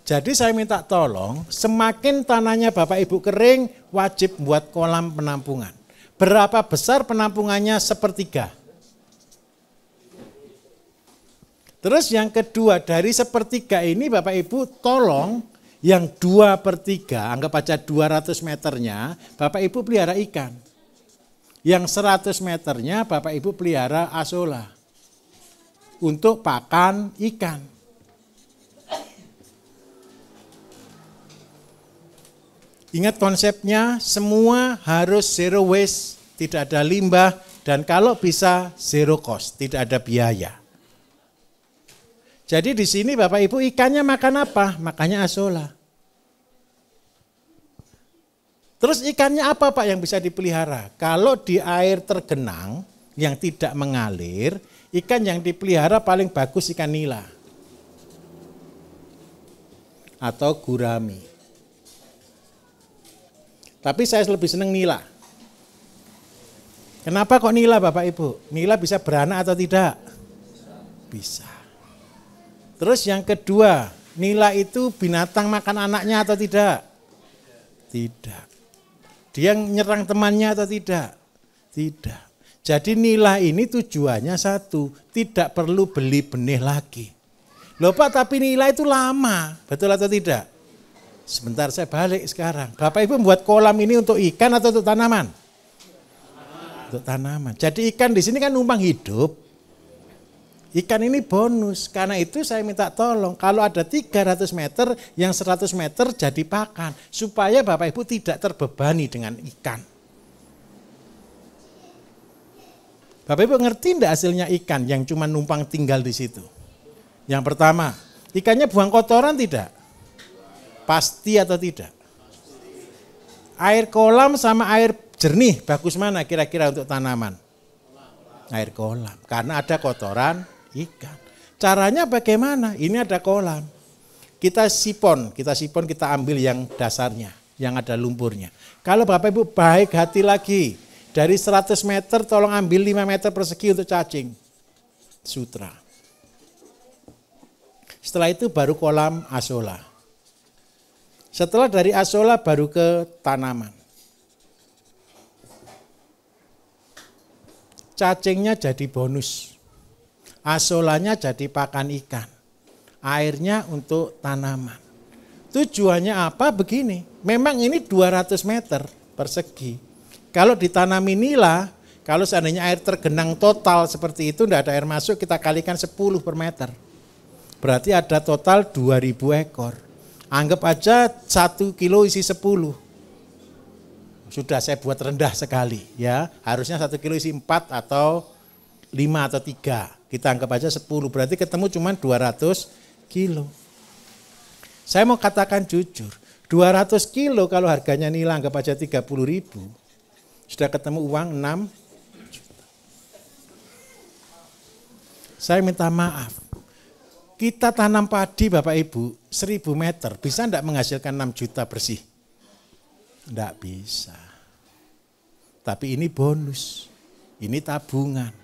Jadi saya minta tolong, semakin tanahnya Bapak Ibu kering, wajib buat kolam penampungan. Berapa besar penampungannya? Sepertiga. Terus yang kedua, dari sepertiga ini Bapak Ibu tolong yang 2/3, anggap aja 200 meternya, Bapak Ibu pelihara ikan. Yang 100 meternya Bapak Ibu pelihara asola untuk pakan ikan. Ingat konsepnya, semua harus zero waste, tidak ada limbah, dan kalau bisa zero cost, tidak ada biaya. Jadi di sini Bapak Ibu ikannya makan apa? Makannya asola. Terus ikannya apa Pak yang bisa dipelihara? Kalau di air tergenang yang tidak mengalir, ikan yang dipelihara paling bagus ikan nila. Atau gurami. Tapi saya lebih senang nila. Kenapa kok nila Bapak Ibu? Nila bisa beranak atau tidak? Bisa. Terus yang kedua, nila itu binatang makan anaknya atau tidak? Tidak. Dia nyerang temannya atau tidak? Tidak. Jadi nila ini tujuannya satu, tidak perlu beli benih lagi. Loh Pak, tapi nila itu lama, betul atau tidak? Sebentar saya balik sekarang. Bapak Ibu membuat kolam ini untuk ikan atau untuk tanaman? Untuk tanaman. Jadi ikan di sini kan numpang hidup. Ikan ini bonus, karena itu saya minta tolong, kalau ada 300 meter, yang 100 meter jadi pakan, supaya Bapak Ibu tidak terbebani dengan ikan. Bapak Ibu ngerti enggak hasilnya ikan yang cuma numpang tinggal di situ? Yang pertama, ikannya buang kotoran tidak? Pasti atau tidak? Air kolam sama air jernih, bagus mana kira-kira untuk tanaman? Air kolam, karena ada kotoran ikan. Caranya bagaimana? Ini ada kolam. Kita sipon, kita ambil yang dasarnya, yang ada lumpurnya. Kalau Bapak Ibu baik hati lagi, dari 100 meter tolong ambil 5 meter persegi untuk cacing. Sutra. Setelah itu baru kolam asola. Setelah dari asola baru ke tanaman. Cacingnya jadi bonus. Asolanya jadi pakan ikan. Airnya untuk tanaman. Tujuannya apa? Begini. Memang ini 200 meter persegi. Kalau ditanami nila, kalau seandainya air tergenang total seperti itu, tidak ada air masuk, kita kalikan 10 per meter. Berarti ada total 2000 ekor. Anggap aja 1 kilo isi 10. Sudah saya buat rendah sekali ya. Harusnya 1 kilo isi 4 atau 5 atau 3. Kita anggap aja 10, berarti ketemu cuma 200 kilo. Saya mau katakan jujur, 200 kilo kalau harganya nila anggap aja 30.000, sudah ketemu uang 6 juta. Saya minta maaf, kita tanam padi Bapak Ibu 1000 meter, bisa enggak menghasilkan 6 juta bersih? Enggak bisa. Tapi ini bonus, ini tabungan.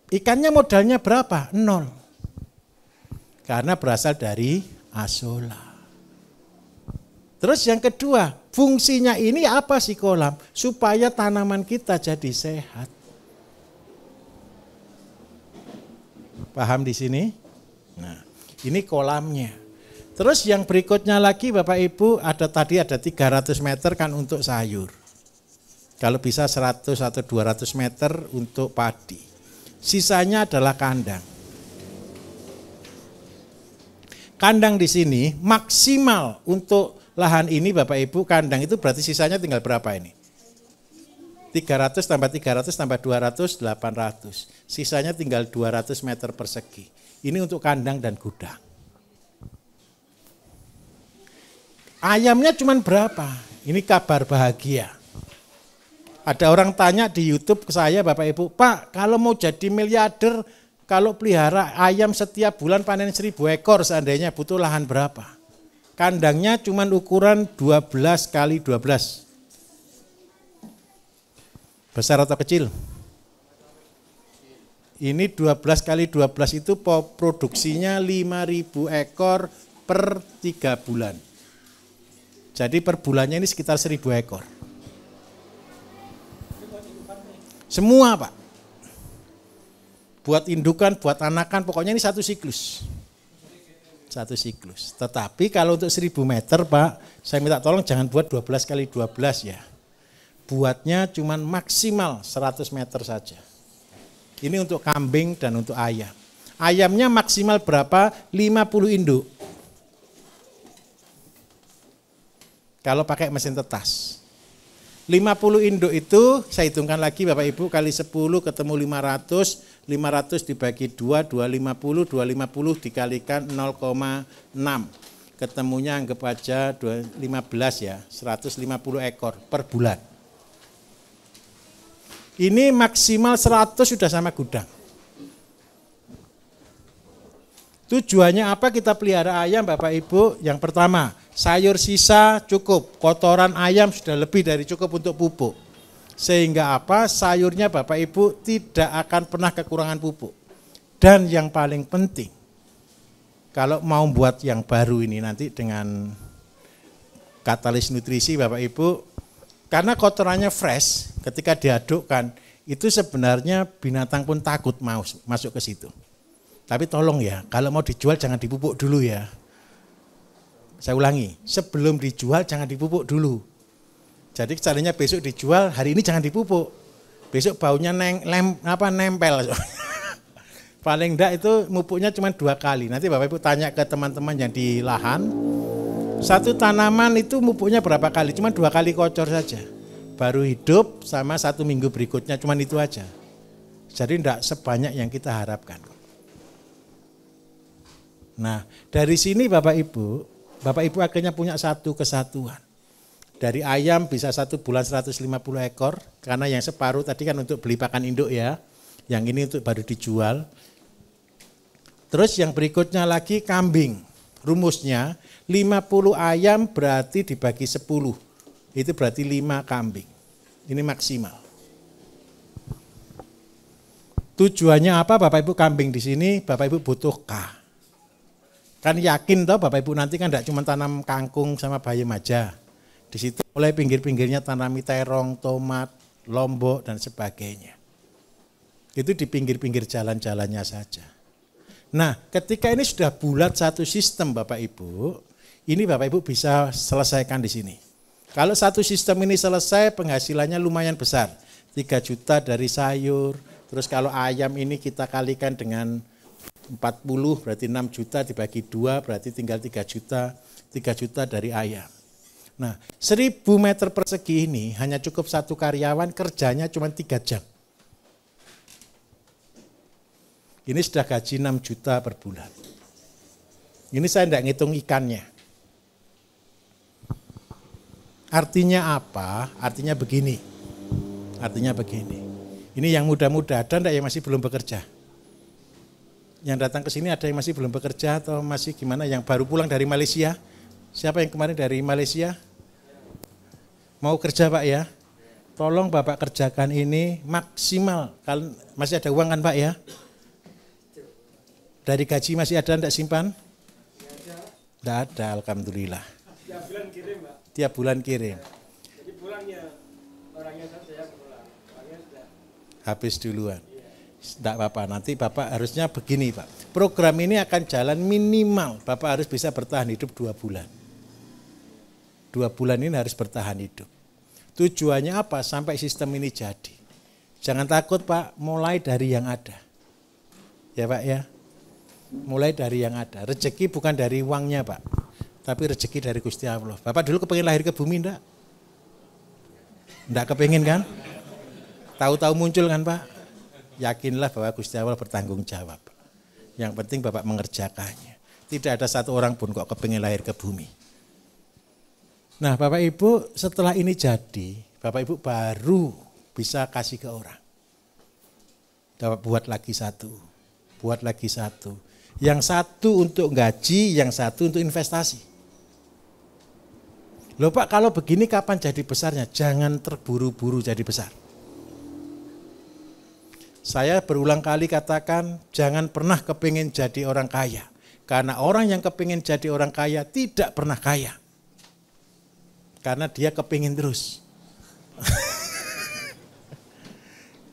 Ikannya modalnya berapa? 0. Karena berasal dari asola. Terus yang kedua, fungsinya ini apa sih kolam? Supaya tanaman kita jadi sehat. Paham di sini? Nah, ini kolamnya. Terus yang berikutnya lagi Bapak Ibu, tadi ada 300 meter kan untuk sayur. Kalau bisa 100 atau 200 meter untuk padi. Sisanya adalah kandang. Kandang di sini maksimal untuk lahan ini Bapak Ibu, kandang itu berarti sisanya tinggal berapa ini? 300 tambah 300 tambah 200, 800. Sisanya tinggal 200 meter persegi. Ini untuk kandang dan gudang. Ayamnya cuma berapa? Ini kabar bahagia. Ada orang tanya di YouTube ke saya, Bapak Ibu, Pak, kalau mau jadi miliarder, kalau pelihara ayam setiap bulan panen 1000 ekor, seandainya butuh lahan berapa? Kandangnya cuma ukuran 12 kali 12. Besar atau kecil? Ini 12 kali 12 itu produksinya 5.000 ekor per 3 bulan. Jadi per bulannya ini sekitar 1.000 ekor. Semua Pak. Buat indukan, buat anakan, pokoknya ini satu siklus. Satu siklus. Tetapi kalau untuk 1000 meter Pak, saya minta tolong jangan buat 12 kali 12 ya. Buatnya cuma maksimal 100 meter saja. Ini untuk kambing dan untuk ayam. Ayamnya maksimal berapa? 50 induk. Kalau pakai mesin tetas. 50 induk itu saya hitungkan lagi Bapak Ibu kali 10 ketemu 500, 500 dibagi 2, 250, 250 dikalikan 0,6. Ketemunya anggap aja 15 ya, 150 ekor per bulan. Ini maksimal 100 sudah sama gudang. Tujuannya apa kita pelihara ayam Bapak Ibu? Yang pertama, sayur sisa cukup, kotoran ayam sudah lebih dari cukup untuk pupuk. Sehingga apa? Sayurnya Bapak Ibu tidak akan pernah kekurangan pupuk. Dan yang paling penting, kalau mau buat yang baru ini nanti dengan katalis nutrisi Bapak Ibu, Karena kotorannya fresh, ketika diadukkan, itu sebenarnya binatang pun takut mau masuk ke situ. Tapi tolong ya, kalau mau dijual jangan dipupuk dulu ya. Saya ulangi, sebelum dijual jangan dipupuk dulu. Jadi caranya besok dijual, hari ini jangan dipupuk. Besok baunya nempel. Paling enggak itu mupuknya cuma 2 kali. Nanti Bapak Ibu tanya ke teman-teman yang di lahan, satu tanaman itu mupuknya berapa kali? Cuma 2 kali kocor saja. Baru hidup sama 1 minggu berikutnya, cuma itu aja. Jadi enggak sebanyak yang kita harapkan. Nah, dari sini Bapak Ibu akhirnya punya satu kesatuan. Dari ayam bisa 1 bulan 150 ekor, karena yang separuh tadi kan untuk beli pakan induk ya, yang ini untuk baru dijual. Terus yang berikutnya lagi kambing, rumusnya 50 ayam berarti dibagi 10, itu berarti 5 kambing, ini maksimal. Tujuannya apa Bapak Ibu kambing di sini? Bapak Ibu butuh K. Kan yakin toh Bapak Ibu nanti kan tidak cuma tanam kangkung sama bayam aja. Di situ mulai pinggir-pinggirnya tanami terong, tomat, lombok dan sebagainya. Itu di pinggir-pinggir jalan-jalannya saja. Nah, ketika ini sudah bulat satu sistem Bapak Ibu, ini Bapak Ibu bisa selesaikan di sini. Kalau satu sistem ini selesai, penghasilannya lumayan besar. 3 juta dari sayur, terus kalau ayam ini kita kalikan dengan 40 berarti 6 juta dibagi 2 berarti tinggal 3 juta. 3 juta dari ayam. Nah 1000 meter persegi ini hanya cukup 1 karyawan, kerjanya cuma 3 jam. Ini sudah gaji 6 juta per bulan. Ini saya tidak ngitung ikannya. Artinya apa? Artinya begini. Ini yang muda-muda, ada enggak yang masih belum bekerja? Yang datang ke sini ada yang masih belum bekerja atau masih gimana? Yang baru pulang dari Malaysia? Siapa yang kemarin dari Malaysia? Mau kerja Pak ya? Tolong Bapak kerjakan ini maksimal. Kalau masih ada uang kan Pak ya? Dari gaji masih ada enggak simpan? Tidak ada, alhamdulillah. Tiap bulan kirim Pak. Tiap bulan kirim. Jadi pulangnya orangnya saja yang pulang. Orangnya sudah Habis duluan. Tidak apa-apa, nanti Bapak harusnya begini Pak. Program ini akan jalan minimal, Bapak harus bisa bertahan hidup 2 bulan. 2 bulan ini harus bertahan hidup. Tujuannya apa? Sampai sistem ini jadi. Jangan takut Pak, mulai dari yang ada. Ya Pak ya. Mulai dari yang ada. Rezeki bukan dari uangnya Pak, tapi rezeki dari Gusti Allah. Bapak dulu kepengen lahir ke bumi enggak? Enggak kepengen kan? Tahu-tahu muncul kan Pak? Yakinlah bahwa Gusti Allah bertanggung jawab. Yang penting Bapak mengerjakannya. Tidak ada satu orang pun kok kepengen lahir ke bumi. Nah Bapak Ibu setelah ini jadi, Bapak Ibu baru bisa kasih ke orang. Buat lagi satu. Yang satu untuk gaji, yang satu untuk investasi. Loh Pak, kalau begini kapan jadi besarnya? Jangan terburu-buru jadi besar. Saya berulang kali katakan, jangan pernah kepingin jadi orang kaya. Karena orang yang kepingin jadi orang kaya tidak pernah kaya. Karena dia kepingin terus.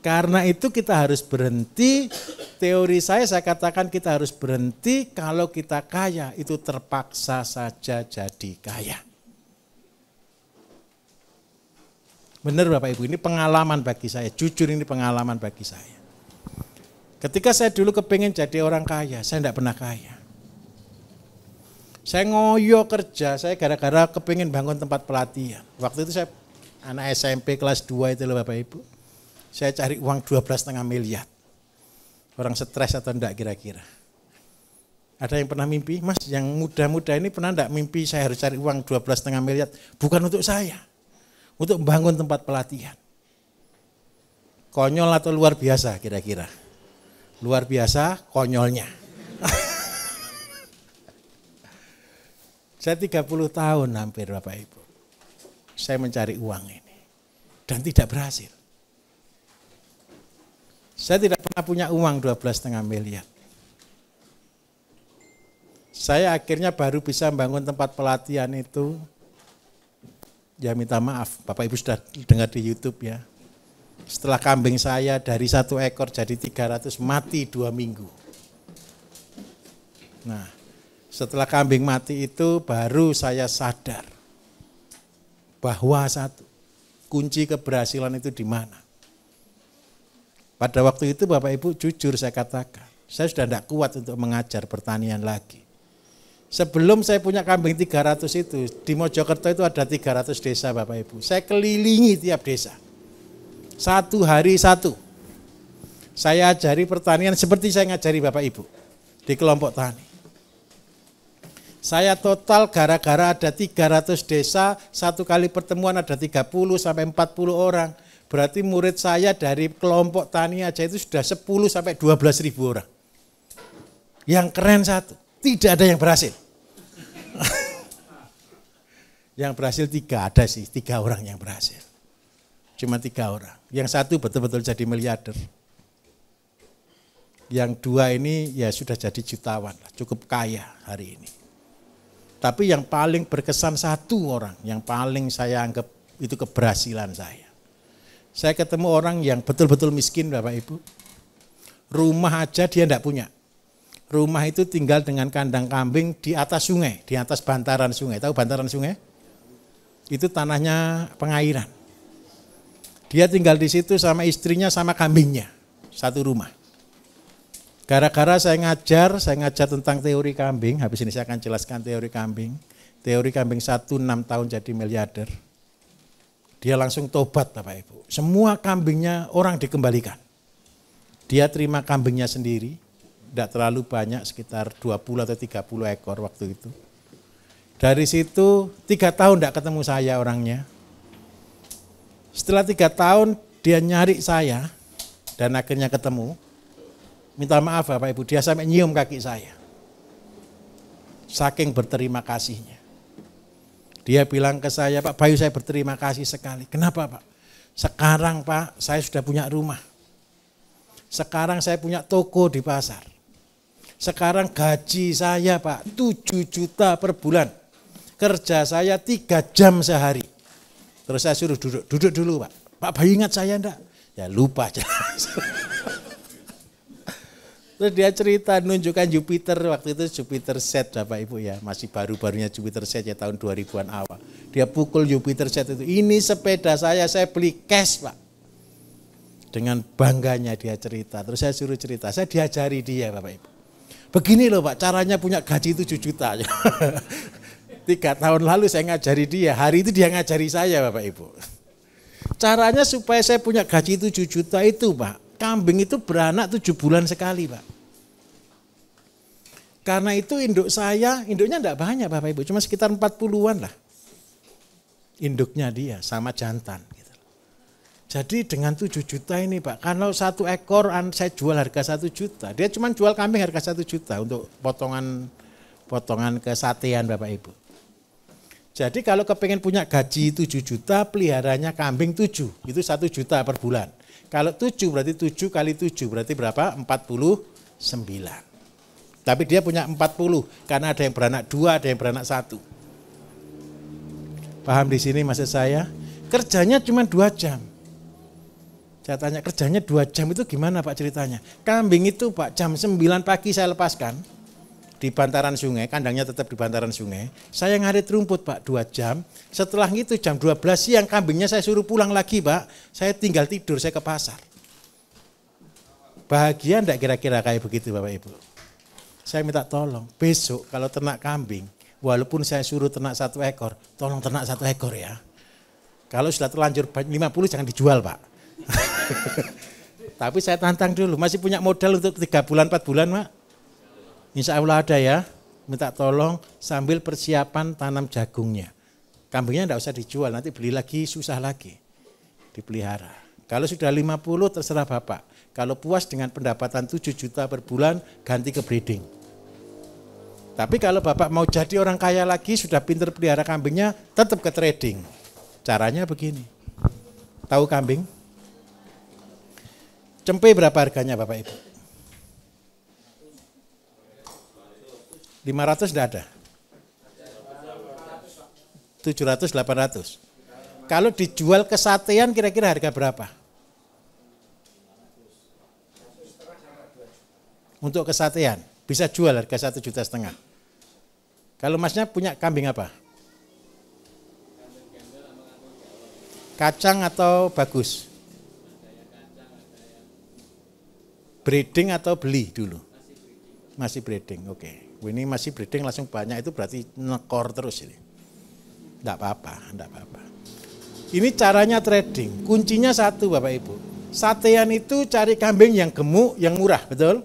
Karena itu kita harus berhenti. Teori saya katakan kita harus berhenti kalau kita kaya itu terpaksa saja jadi kaya. Benar Bapak Ibu, ini pengalaman bagi saya, jujur ini pengalaman bagi saya. Ketika saya dulu kepingin jadi orang kaya, saya tidak pernah kaya. Saya ngoyo kerja, saya gara-gara kepingin bangun tempat pelatihan. Waktu itu saya anak SMP kelas 2 itu loh Bapak Ibu. Saya cari uang 12,5 miliar. Orang stres atau enggak kira-kira? Ada yang pernah mimpi? Mas yang muda-muda ini pernah enggak mimpi saya harus cari uang 12,5 miliar? Bukan untuk saya. Untuk membangun tempat pelatihan. Konyol atau luar biasa kira-kira? Luar biasa konyolnya. Saya 30 tahun hampir Bapak Ibu. Saya mencari uang ini. Dan tidak berhasil. Saya tidak pernah punya uang 12,5 miliar. Saya akhirnya baru bisa membangun tempat pelatihan itu Ya minta maaf, Bapak Ibu sudah dengar di YouTube ya. Setelah kambing saya dari 1 ekor jadi 300 mati 2 minggu. Nah, setelah kambing mati itu baru saya sadar bahwa satu, kunci keberhasilan itu di mana. Pada waktu itu Bapak Ibu jujur saya katakan, saya sudah tidak kuat untuk mengajar pertanian lagi. Sebelum saya punya kambing 300 itu, di Mojokerto itu ada 300 desa Bapak Ibu. Saya kelilingi tiap desa. 1 hari 1. Saya ajari pertanian seperti saya ngajari Bapak Ibu di kelompok tani. Saya total gara-gara ada 300 desa, 1 kali pertemuan ada 30 sampai 40 orang. Berarti murid saya dari kelompok tani aja itu sudah 10 sampai 12 ribu orang. Yang keren satu, tidak ada yang berhasil. Yang berhasil 3, ada sih 3 orang yang berhasil. Cuma 3 orang. Yang 1 betul-betul jadi miliarder. Yang 2 ini ya sudah jadi jutawan, cukup kaya hari ini. Tapi yang paling berkesan 1 orang, yang paling saya anggap itu keberhasilan saya. Saya ketemu orang yang betul-betul miskin Bapak Ibu. Rumah aja dia enggak punya. Rumah itu tinggal dengan kandang kambing di atas sungai, di atas bantaran sungai. Tahu bantaran sungai? Itu tanahnya pengairan. Dia tinggal di situ sama istrinya sama kambingnya, 1 rumah. Gara-gara saya ngajar tentang teori kambing, habis ini saya akan jelaskan teori kambing. Teori kambing 1 6 tahun jadi miliarder. Dia langsung tobat Bapak Ibu. Semua kambingnya orang dikembalikan. Dia terima kambingnya sendiri, tidak terlalu banyak, sekitar 20 atau 30 ekor waktu itu. Dari situ 3 tahun tidak ketemu saya orangnya. Setelah 3 tahun dia nyari saya dan akhirnya ketemu. Minta maaf Bapak Ibu, dia sampai nyium kaki saya. Saking berterima kasihnya. Dia bilang ke saya, Pak Bayu saya berterima kasih sekali. Kenapa Pak? Sekarang Pak saya sudah punya rumah. Sekarang saya punya toko di pasar. Sekarang gaji saya Pak 7 juta per bulan. Kerja saya 3 jam sehari. Terus saya suruh duduk dulu Pak. Pak Bayu ingat saya enggak? Ya lupa aja. Terus dia cerita nunjukkan Jupiter, waktu itu Jupiter set Bapak Ibu ya. Masih baru-barunya Jupiter set ya tahun 2000-an awal. Dia pukul Jupiter set itu. Ini sepeda saya beli cash Pak. Dengan bangganya dia cerita. Terus saya suruh cerita, saya diajari dia Bapak Ibu. Begini loh Pak, caranya punya gaji 7 juta. 3 tahun lalu saya ngajari dia, hari itu dia ngajari saya Bapak Ibu. Caranya supaya saya punya gaji 7 juta itu Pak, kambing itu beranak 7 bulan sekali Pak. Karena itu induknya enggak banyak Bapak Ibu, cuma sekitar 40-an lah. Induknya dia sama jantan. Gitu. Jadi dengan 7 juta ini Pak, kalau 1 ekor saya jual harga 1 juta, dia cuma jual kambing harga 1 juta untuk potongan kesatean Bapak Ibu. Jadi kalau kepengen punya gaji 7 juta, peliharanya kambing 7, itu 1 juta per bulan. Kalau 7 berarti 7 kali 7 berarti berapa? 49. Tapi dia punya 40 karena ada yang beranak 2, ada yang beranak 1. Paham di sini maksud saya? Kerjanya cuma 2 jam. Saya tanya kerjanya 2 jam itu gimana Pak ceritanya? Kambing itu Pak jam 9 pagi saya lepaskan. Di bantaran sungai, kandangnya tetap di bantaran sungai. Saya ngarit rumput Pak 2 jam. Setelah itu jam 12 siang kambingnya saya suruh pulang lagi Pak. Saya tinggal tidur, saya ke pasar. Bahagia enggak kira-kira kayak begitu Bapak Ibu? Saya minta tolong, besok kalau ternak kambing, walaupun saya suruh ternak 1 ekor, tolong ternak 1 ekor ya. Kalau sudah terlanjur 50 jangan dijual Pak. Tapi saya tantang dulu, masih punya modal untuk 3 bulan, 4 bulan Pak. Insya Allah ada ya, minta tolong sambil persiapan tanam jagungnya. Kambingnya enggak usah dijual, nanti beli lagi susah lagi, dipelihara. Kalau sudah 50 terserah Bapak, kalau puas dengan pendapatan 7 juta per bulan ganti ke breeding. Tapi kalau Bapak mau jadi orang kaya lagi, sudah pinter pelihara kambingnya, tetap ke trading. Caranya begini, tahu kambing? Cempe berapa harganya Bapak Ibu? 500 enggak ada? 700, 800? Kalau dijual ke satean kira-kira harga berapa? Untuk kesatean bisa jual harga 1,5 juta. Kalau masnya punya kambing apa? Kacang atau bagus? Breeding atau beli dulu? Masih breeding, oke. Ini masih breeding langsung banyak, itu berarti nekor terus ini. Enggak apa-apa, enggak apa-apa. Ini caranya trading, kuncinya satu Bapak Ibu. Satean itu cari kambing yang gemuk, yang murah, betul?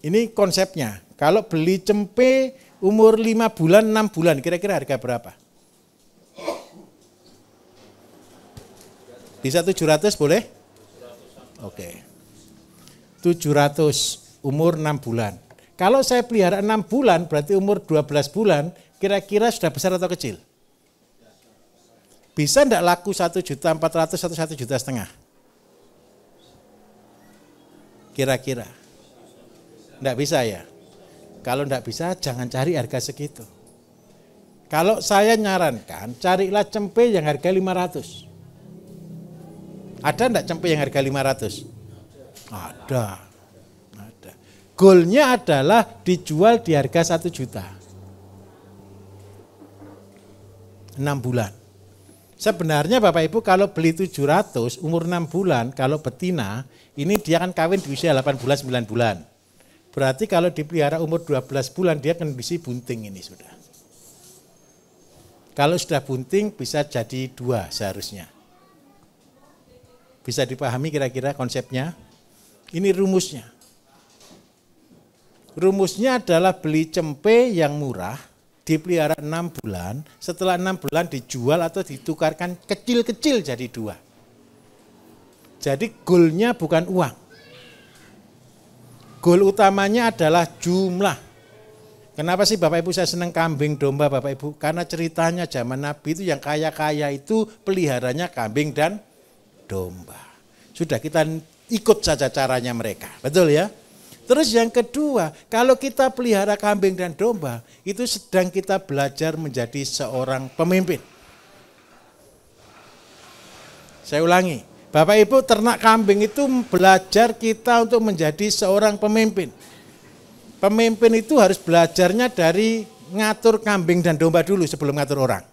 Ini konsepnya. Kalau beli cempe umur 5 bulan, 6 bulan, kira-kira harga berapa? Bisa 700 boleh? Oke. 700 umur 6 bulan. Kalau saya pelihara 6 bulan, berarti umur 12 bulan, kira-kira sudah besar atau kecil? Bisa enggak laku 1.400.000 atau 1,5 juta? Kira-kira. Enggak bisa ya? Kalau enggak bisa, jangan cari harga segitu. Kalau saya nyarankan, carilah cempe yang harga 500. Ada enggak cempe yang harga 500? Ada. Goalnya adalah dijual di harga 1 juta. 6 bulan. Sebenarnya Bapak Ibu kalau beli 700 umur 6 bulan, kalau betina, ini dia akan kawin di usia 8 bulan, 9 bulan. Berarti kalau dipelihara umur 12 bulan, dia kondisi bunting ini sudah. Kalau sudah bunting bisa jadi 2 seharusnya. Bisa dipahami kira-kira konsepnya? Ini rumusnya. Rumusnya adalah beli cempe yang murah, dipelihara 6 bulan, setelah 6 bulan dijual atau ditukarkan kecil-kecil jadi 2. Jadi goalnya bukan uang. Goal utamanya adalah jumlah. Kenapa sih Bapak Ibu saya senang kambing domba Bapak Ibu? Karena ceritanya zaman Nabi itu yang kaya-kaya itu peliharanya kambing dan domba. Sudah kita ikut saja caranya mereka, betul ya? Terus yang kedua, kalau kita pelihara kambing dan domba, itu sedang kita belajar menjadi seorang pemimpin. Saya ulangi, Bapak Ibu ternak kambing itu belajar kita untuk menjadi seorang pemimpin. Pemimpin itu harus belajarnya dari ngatur kambing dan domba dulu sebelum ngatur orang.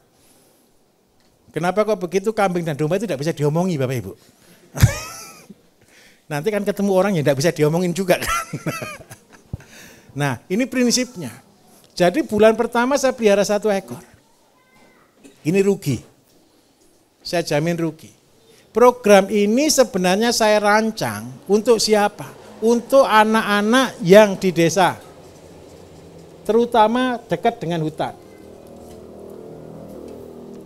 Kenapa kok begitu? Kambing dan domba itu tidak bisa diomongi Bapak Ibu. Nanti kan ketemu orang yang tidak bisa diomongin juga kan. Nah ini prinsipnya. Jadi bulan pertama saya pelihara 1 ekor. Ini rugi. Saya jamin rugi. Program ini sebenarnya saya rancang untuk siapa? Untuk anak-anak yang di desa. Terutama dekat dengan hutan.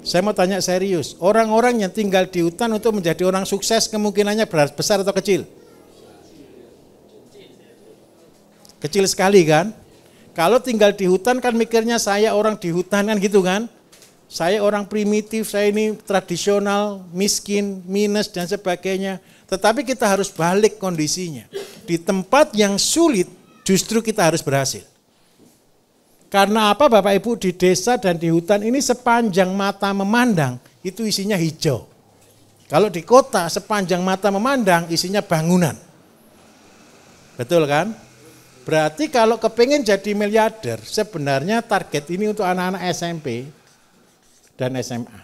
Saya mau tanya serius, orang-orang yang tinggal di hutan untuk menjadi orang sukses kemungkinannya besar atau kecil? Kecil sekali kan? Kalau tinggal di hutan kan mikirnya saya orang di hutan kan gitu kan? Saya orang primitif, saya ini tradisional, miskin, minus dan sebagainya. Tetapi kita harus balik kondisinya. Di tempat yang sulit justru kita harus berhasil. Karena apa Bapak Ibu di desa dan di hutan ini sepanjang mata memandang itu isinya hijau. Kalau di kota sepanjang mata memandang isinya bangunan. Betul kan? Berarti kalau kepengen jadi miliarder sebenarnya target ini untuk anak-anak SMP dan SMA.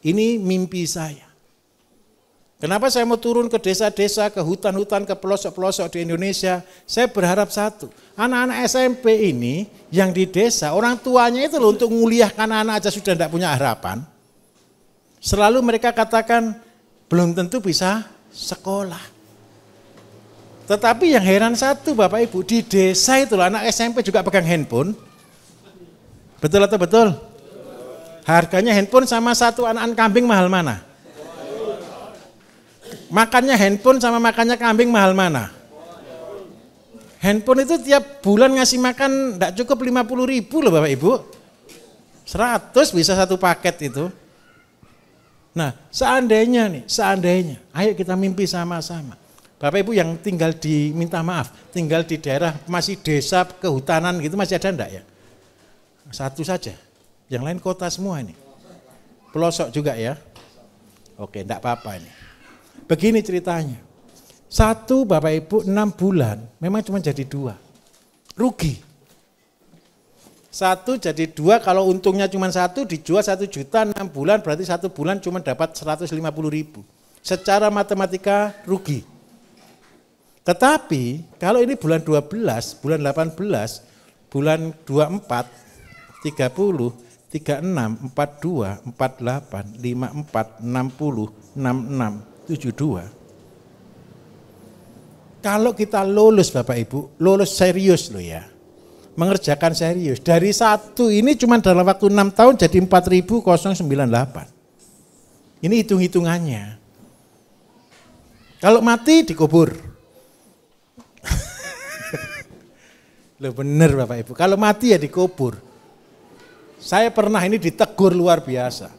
Ini mimpi saya. Kenapa saya mau turun ke desa-desa, ke hutan-hutan, ke pelosok-pelosok di Indonesia? Saya berharap satu, anak-anak SMP ini yang di desa, orang tuanya itu loh untuk menguliahkan anak aja sudah tidak punya harapan. Selalu mereka katakan, belum tentu bisa sekolah. Tetapi yang heran satu Bapak Ibu, di desa itu loh anak SMP juga pegang handphone. Betul atau betul? Harganya handphone sama satu anakan kambing mahal mana? Makannya handphone sama makannya kambing mahal mana? Handphone itu tiap bulan ngasih makan tidak cukup 50.000 loh Bapak Ibu. 100 bisa satu paket itu. Nah seandainya nih, ayo kita mimpi sama-sama. Bapak Ibu yang tinggal tinggal di daerah masih desa kehutanan gitu masih ada enggak ya? Satu saja. Yang lain kota semua ini. Pelosok juga ya. Oke, enggak apa-apa ini. Begini ceritanya. Satu Bapak Ibu 6 bulan memang cuma jadi 2. Rugi. 1 jadi 2, kalau untungnya cuma 1 dijual 1 juta 6 bulan berarti 1 bulan cuma dapat 150.000. Secara matematika rugi. Tetapi kalau ini bulan 12, bulan 18, bulan 24, 30, 36, 42, 48, 54, 60, 66, 72. Kalau kita lulus Bapak Ibu, lulus serius loh ya. Mengerjakan serius. Dari 1 ini cuma dalam waktu 6 tahun jadi 4.098. Ini hitung-hitungannya. Kalau mati dikubur. Loh bener Bapak Ibu, kalau mati ya dikubur. Saya pernah ini ditegur luar biasa.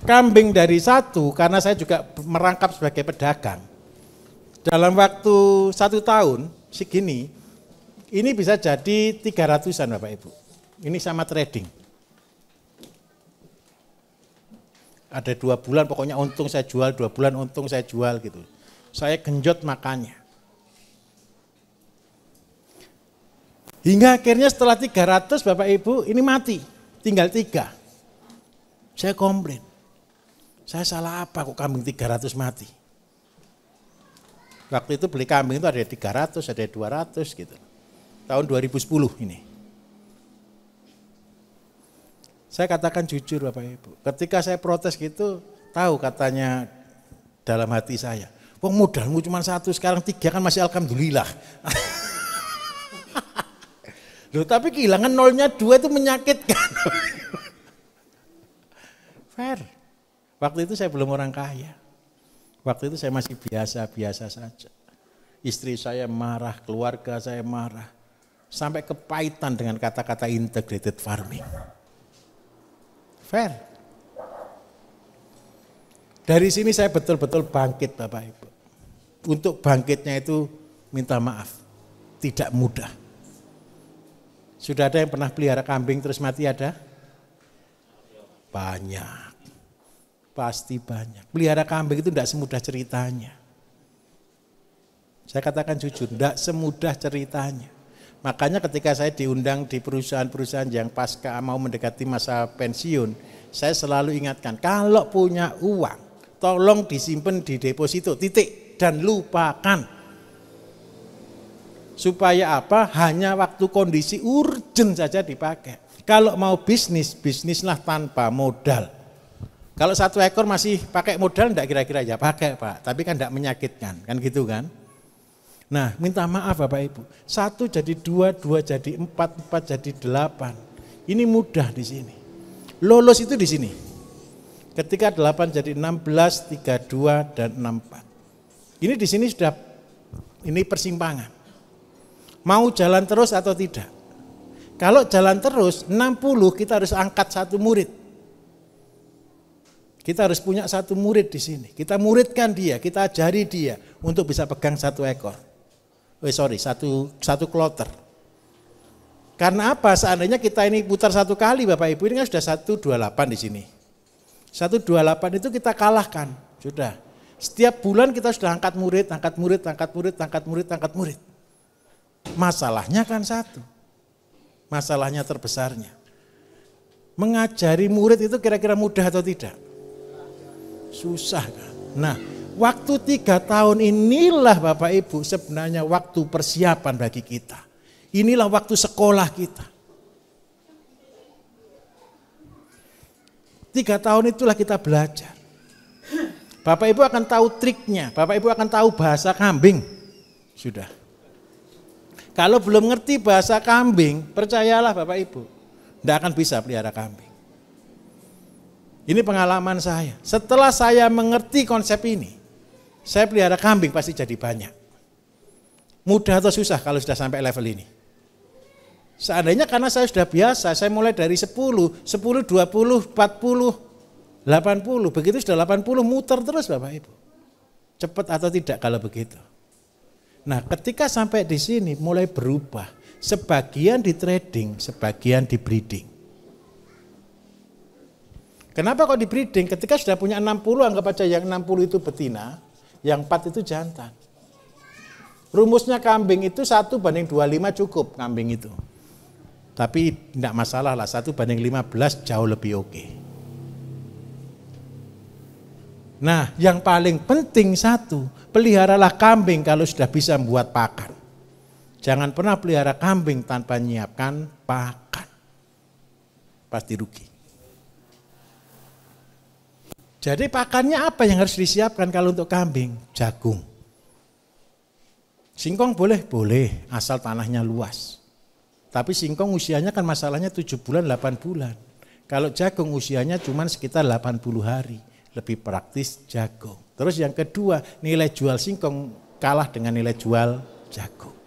Kambing dari 1, karena saya juga merangkap sebagai pedagang. Dalam waktu 1 tahun segini, ini bisa jadi 300-an Bapak Ibu. Ini sama trading. Ada 2 bulan pokoknya untung saya jual, 2 bulan untung saya jual gitu. Saya genjot makannya. Hingga akhirnya setelah 300 Bapak Ibu ini mati, tinggal 3. Saya komplain. Saya salah apa kok kambing 300 mati? Waktu itu beli kambing itu ada 300, ada 200 gitu. Tahun 2010 ini. Saya katakan jujur Bapak Ibu, ketika saya protes gitu, tahu katanya dalam hati saya, wong modalmu cuma 1, sekarang 3 kan masih alhamdulillah. Loh tapi kehilangan 0-nya 2 itu menyakitkan. Fair. Waktu itu saya belum orang kaya. Waktu itu saya masih biasa-biasa saja. Istri saya marah, keluarga saya marah. Sampai kepahitan dengan kata-kata integrated farming. Fair. Dari sini saya betul-betul bangkit Bapak Ibu. Untuk bangkitnya itu minta maaf. Tidak mudah. Sudah ada yang pernah pelihara kambing terus mati ada? Banyak. Pasti banyak. Pelihara kambing itu tidak semudah ceritanya. Saya katakan jujur, tidak semudah ceritanya. Makanya ketika saya diundang di perusahaan-perusahaan yang pasca mau mendekati masa pensiun, saya selalu ingatkan, kalau punya uang, tolong disimpan di deposito, titik, dan lupakan. Supaya apa? Hanya waktu kondisi urgent saja dipakai. Kalau mau bisnis, bisnislah tanpa modal. Kalau 1 ekor masih pakai modal, enggak kira-kira ya pakai Pak, tapi kan enggak menyakitkan, kan gitu kan. Nah minta maaf Bapak Ibu, 1 jadi 2, 2 jadi 4, 4 jadi 8. Ini mudah di sini. Lolos itu di sini. Ketika 8 jadi 16, 32 dan 64. Ini di sini sudah, ini persimpangan. Mau jalan terus atau tidak? Kalau jalan terus 60 kita harus angkat 1 murid. Kita harus punya 1 murid di sini. Kita muridkan dia, kita ajari dia untuk bisa pegang 1 ekor. Satu kloter. Karena apa? Seandainya kita ini putar 1 kali Bapak Ibu, ini kan sudah 128 di sini. 128 itu kita kalahkan, sudah. Setiap bulan kita sudah angkat murid, angkat murid, angkat murid, angkat murid, angkat murid. Masalahnya kan 1. Masalahnya terbesarnya. Mengajari murid itu kira-kira mudah atau tidak? Susah kan? Nah, waktu 3 tahun inilah Bapak Ibu sebenarnya waktu persiapan bagi kita. Inilah waktu sekolah kita. 3 tahun itulah kita belajar. Bapak Ibu akan tahu triknya, Bapak Ibu akan tahu bahasa kambing. Sudah. Kalau belum ngerti bahasa kambing, percayalah Bapak Ibu, tidak akan bisa pelihara kambing. Ini pengalaman saya. Setelah saya mengerti konsep ini, saya pelihara kambing pasti jadi banyak. Mudah atau susah kalau sudah sampai level ini? Seandainya karena saya sudah biasa, saya mulai dari 10, 20, 40, 80, begitu sudah 80 muter terus Bapak Ibu. Cepat atau tidak kalau begitu? Nah, ketika sampai di sini mulai berubah. Sebagian di trading, sebagian di breeding. Kenapa kok di breeding? Ketika sudah punya 60, anggap aja yang 60 itu betina, yang 4 itu jantan. Rumusnya kambing itu 1:25 cukup kambing itu. Tapi tidak masalah lah, 1:15 jauh lebih oke. Nah, yang paling penting satu, peliharalah kambing kalau sudah bisa membuat pakan. Jangan pernah pelihara kambing tanpa menyiapkan pakan. Pasti rugi. Jadi pakannya apa yang harus disiapkan kalau untuk kambing? Jagung. Singkong boleh? Boleh, asal tanahnya luas. Tapi singkong usianya kan masalahnya 7 bulan, 8 bulan. Kalau jagung usianya cuma sekitar 80 hari. Lebih praktis jagung. Terus yang kedua, nilai jual singkong kalah dengan nilai jual jagung.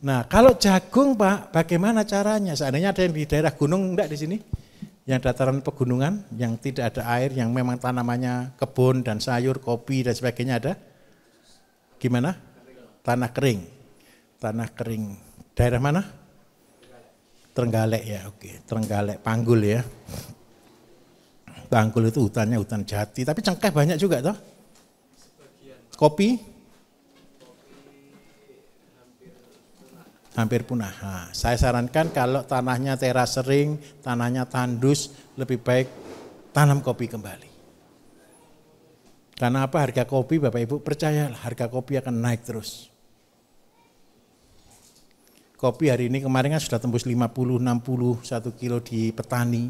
Nah, kalau jagung Pak, bagaimana caranya? Seandainya ada yang di daerah gunung, enggak di sini? Yang dataran pegunungan, yang tidak ada air, yang memang tanamannya kebun dan sayur, kopi dan sebagainya ada? Gimana? Tanah kering. Tanah kering. Daerah mana? Trenggalek ya, oke. Trenggalek, Panggul ya. Panggul itu hutannya hutan jati, tapi cengkeh banyak juga toh? Kopi? Hampir punah. Nah, saya sarankan kalau tanahnya teras sering, tanahnya tandus, lebih baik tanam kopi kembali. Karena apa? Harga kopi Bapak Ibu percayalah, harga kopi akan naik terus. Kopi hari ini kemarin kan sudah tembus 50, 60, 1 kilo di petani.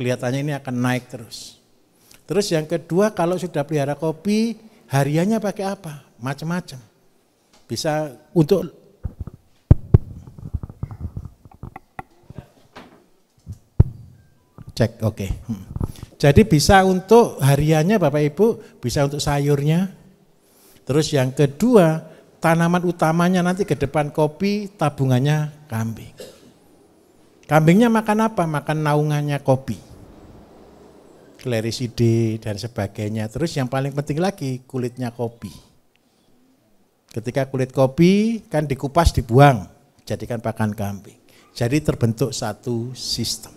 Kelihatannya ini akan naik terus. Terus yang kedua, kalau sudah pelihara kopi, hariannya pakai apa? Macam-macam. Bisa untuk cek, oke. Jadi bisa untuk hariannya Bapak Ibu, bisa untuk sayurnya. Terus yang kedua, tanaman utamanya nanti ke depan kopi, tabungannya kambing. Kambingnya makan apa? Makan naungannya kopi. Kleriside dan sebagainya. Terus yang paling penting lagi, kulitnya kopi. Ketika kulit kopi kan dikupas dibuang, jadikan pakan kambing. Jadi terbentuk satu sistem.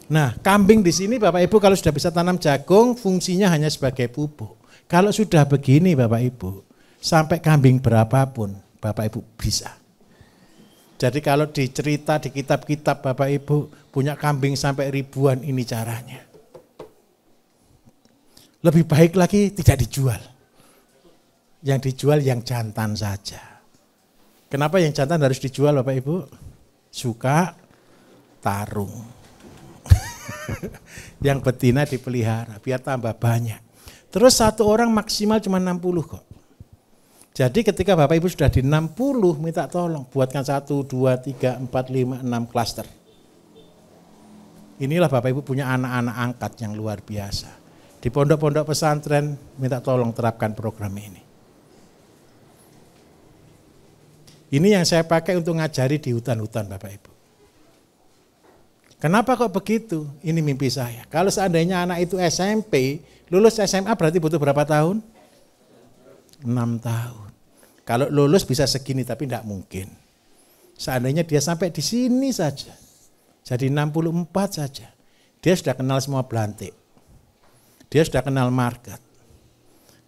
Nah, kambing di sini Bapak Ibu kalau sudah bisa tanam jagung, fungsinya hanya sebagai pupuk. Kalau sudah begini Bapak Ibu, sampai kambing berapapun Bapak Ibu bisa. Jadi kalau dicerita di kitab-kitab Bapak Ibu punya kambing sampai ribuan, ini caranya. Lebih baik lagi tidak dijual. Yang dijual yang jantan saja. Kenapa yang jantan harus dijual Bapak Ibu? Suka tarung. Yang betina dipelihara biar tambah banyak. Terus satu orang maksimal cuma 60 kok. Jadi ketika Bapak Ibu sudah di 60, minta tolong buatkan 1, 2, 3, 4, 5, 6 klaster. Inilah Bapak Ibu punya anak-anak angkat yang luar biasa. Di pondok-pondok pesantren minta tolong terapkan program ini. Ini yang saya pakai untuk ngajari di hutan-hutan Bapak Ibu. Kenapa kok begitu? Ini mimpi saya. Kalau seandainya anak itu SMP, lulus SMA berarti butuh berapa tahun? 6 tahun. Kalau lulus bisa segini tapi tidak mungkin. Seandainya dia sampai di sini saja, jadi 64 saja, dia sudah kenal semua belantik. Dia sudah kenal market.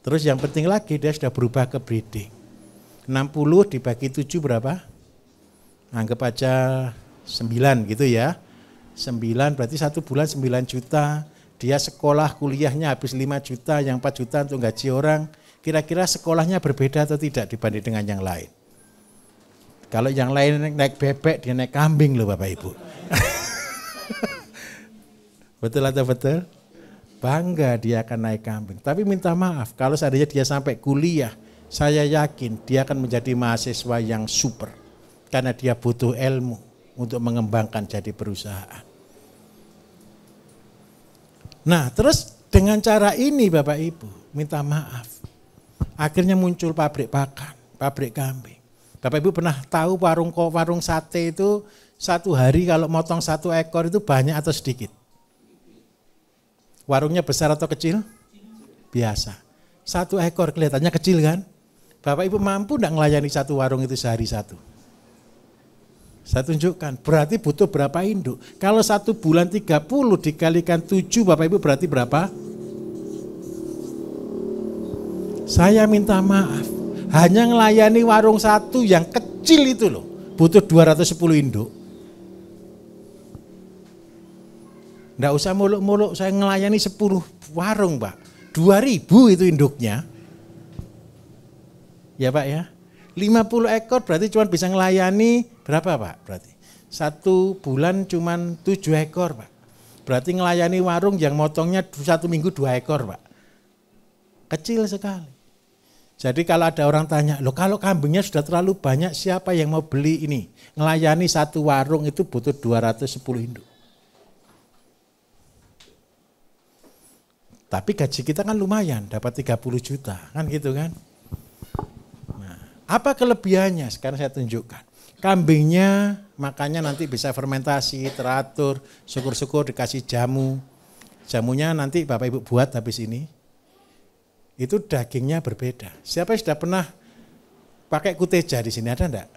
Terus yang penting lagi dia sudah berubah ke breeding. 60 dibagi 7 berapa? Anggap aja 9 gitu ya. 9 berarti 1 bulan 9 juta. Dia sekolah kuliahnya habis 5 juta, yang 4 juta untuk gaji orang. Kira-kira sekolahnya berbeda atau tidak dibanding dengan yang lain? Kalau yang lain naik bebek, dia naik kambing loh Bapak Ibu. Betul atau betul? Bangga dia akan naik kambing. Tapi minta maaf, kalau seandainya dia sampai kuliah, saya yakin dia akan menjadi mahasiswa yang super. Karena dia butuh ilmu untuk mengembangkan jadi perusahaan. Nah terus dengan cara ini Bapak Ibu, minta maaf. Akhirnya muncul pabrik pakan, pabrik kambing. Bapak Ibu pernah tahu warung sate itu satu hari kalau motong 1 ekor itu banyak atau sedikit? Warungnya besar atau kecil? Biasa. 1 ekor kelihatannya kecil kan? Bapak Ibu mampu enggak melayani 1 warung itu sehari 1? Saya tunjukkan, berarti butuh berapa induk? Kalau 1 bulan 30 dikalikan 7 Bapak Ibu berarti berapa? Saya minta maaf, hanya ngelayani warung satu yang kecil itu loh, butuh 210 induk. Nggak usah muluk-muluk, saya ngelayani 10 warung Pak, 2000 itu induknya. Ya Pak ya, 50 ekor berarti cuma bisa ngelayani berapa Pak? Berarti 1 bulan cuma 7 ekor Pak. Berarti ngelayani warung yang motongnya 1 minggu 2 ekor Pak. Kecil sekali. Jadi kalau ada orang tanya, loh kalau kambingnya sudah terlalu banyak siapa yang mau beli ini? Ngelayani 1 warung itu butuh 210 induk. Tapi gaji kita kan lumayan, dapat 30 juta, kan gitu kan? Nah, apa kelebihannya? Sekarang saya tunjukkan. Kambingnya makanya nanti bisa fermentasi, teratur, syukur-syukur dikasih jamu. Jamunya nanti Bapak Ibu buat habis ini. Itu dagingnya berbeda. Siapa yang sudah pernah pakai kuteja di sini, ada enggak?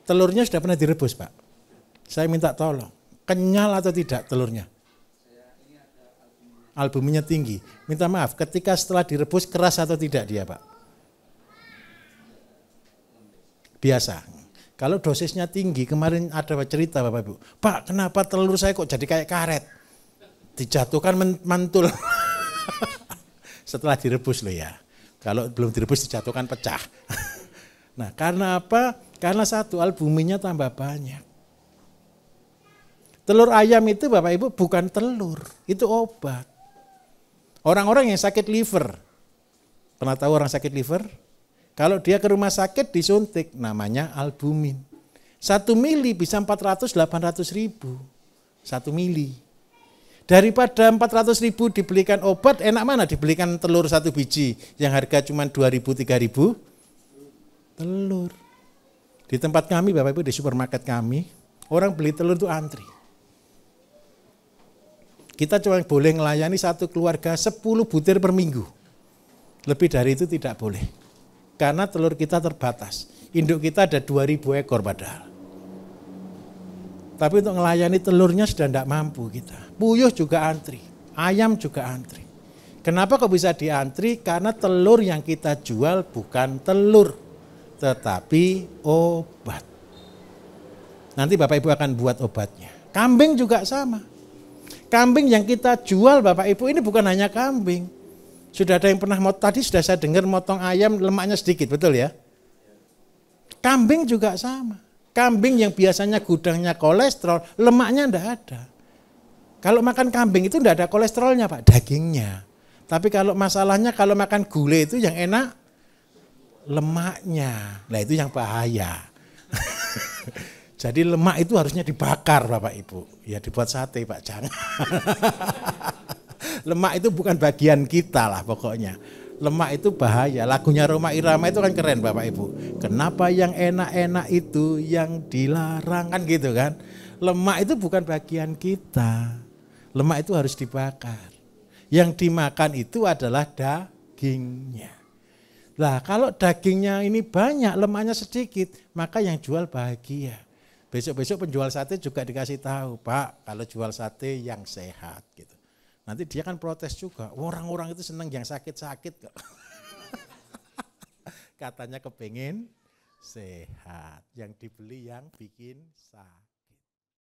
Telurnya sudah pernah direbus Pak? Saya minta tolong, kenyal atau tidak telurnya? Albuminnya tinggi. Minta maaf, ketika setelah direbus keras atau tidak dia Pak? Biasa. Kalau dosisnya tinggi, kemarin ada cerita Bapak Ibu, Pak kenapa telur saya kok jadi kayak karet? Dijatuhkan mantul. Setelah direbus loh ya. Kalau belum direbus dijatuhkan pecah. Nah karena apa? Karena 1 albuminnya tambah banyak. Telur ayam itu Bapak Ibu bukan telur, itu obat. Orang-orang yang sakit liver, pernah tahu orang sakit liver? Kalau dia ke rumah sakit disuntik, namanya albumin. 1 mili bisa 400-800 ribu. 1 mili. Daripada 400 ribu dibelikan obat, enak mana dibelikan telur 1 biji yang harga cuma 2.000-3.000? Telur. Di tempat kami Bapak Ibu, di supermarket kami, orang beli telur itu antri. Kita cuma boleh melayani 1 keluarga 10 butir per minggu. Lebih dari itu tidak boleh. Karena telur kita terbatas. Induk kita ada 2.000 ekor padahal. Tapi untuk melayani telurnya sudah tidak mampu kita. Puyuh juga antri, ayam juga antri. Kenapa kok bisa diantri? Karena telur yang kita jual bukan telur, tetapi obat. Nanti Bapak Ibu akan buat obatnya. Kambing juga sama. Kambing yang kita jual Bapak Ibu ini bukan hanya kambing. Sudah ada yang pernah tadi sudah saya dengar motong ayam lemaknya sedikit, betul ya? Kambing juga sama. Kambing yang biasanya gudangnya kolesterol, lemaknya enggak ada. Kalau makan kambing itu enggak ada kolesterolnya Pak, dagingnya. Tapi kalau masalahnya kalau makan gulai itu yang enak lemaknya. Nah itu yang bahaya. Jadi lemak itu harusnya dibakar Bapak Ibu. Ya dibuat sate Pak, jangan. Lemak itu bukan bagian kita lah pokoknya. Lemak itu bahaya. Lagunya Rhoma Irama itu kan keren Bapak Ibu. Kenapa yang enak-enak itu yang dilarang, kan gitu kan. Lemak itu bukan bagian kita. Lemak itu harus dibakar. Yang dimakan itu adalah dagingnya. Lah kalau dagingnya ini banyak, lemaknya sedikit, maka yang jual bahagia. Besok-besok penjual sate juga dikasih tahu, Pak, kalau jual sate yang sehat gitu. Nanti dia kan protes juga, orang-orang itu senang yang sakit-sakit kok. Katanya kepengen sehat, yang dibeli yang bikin sakit.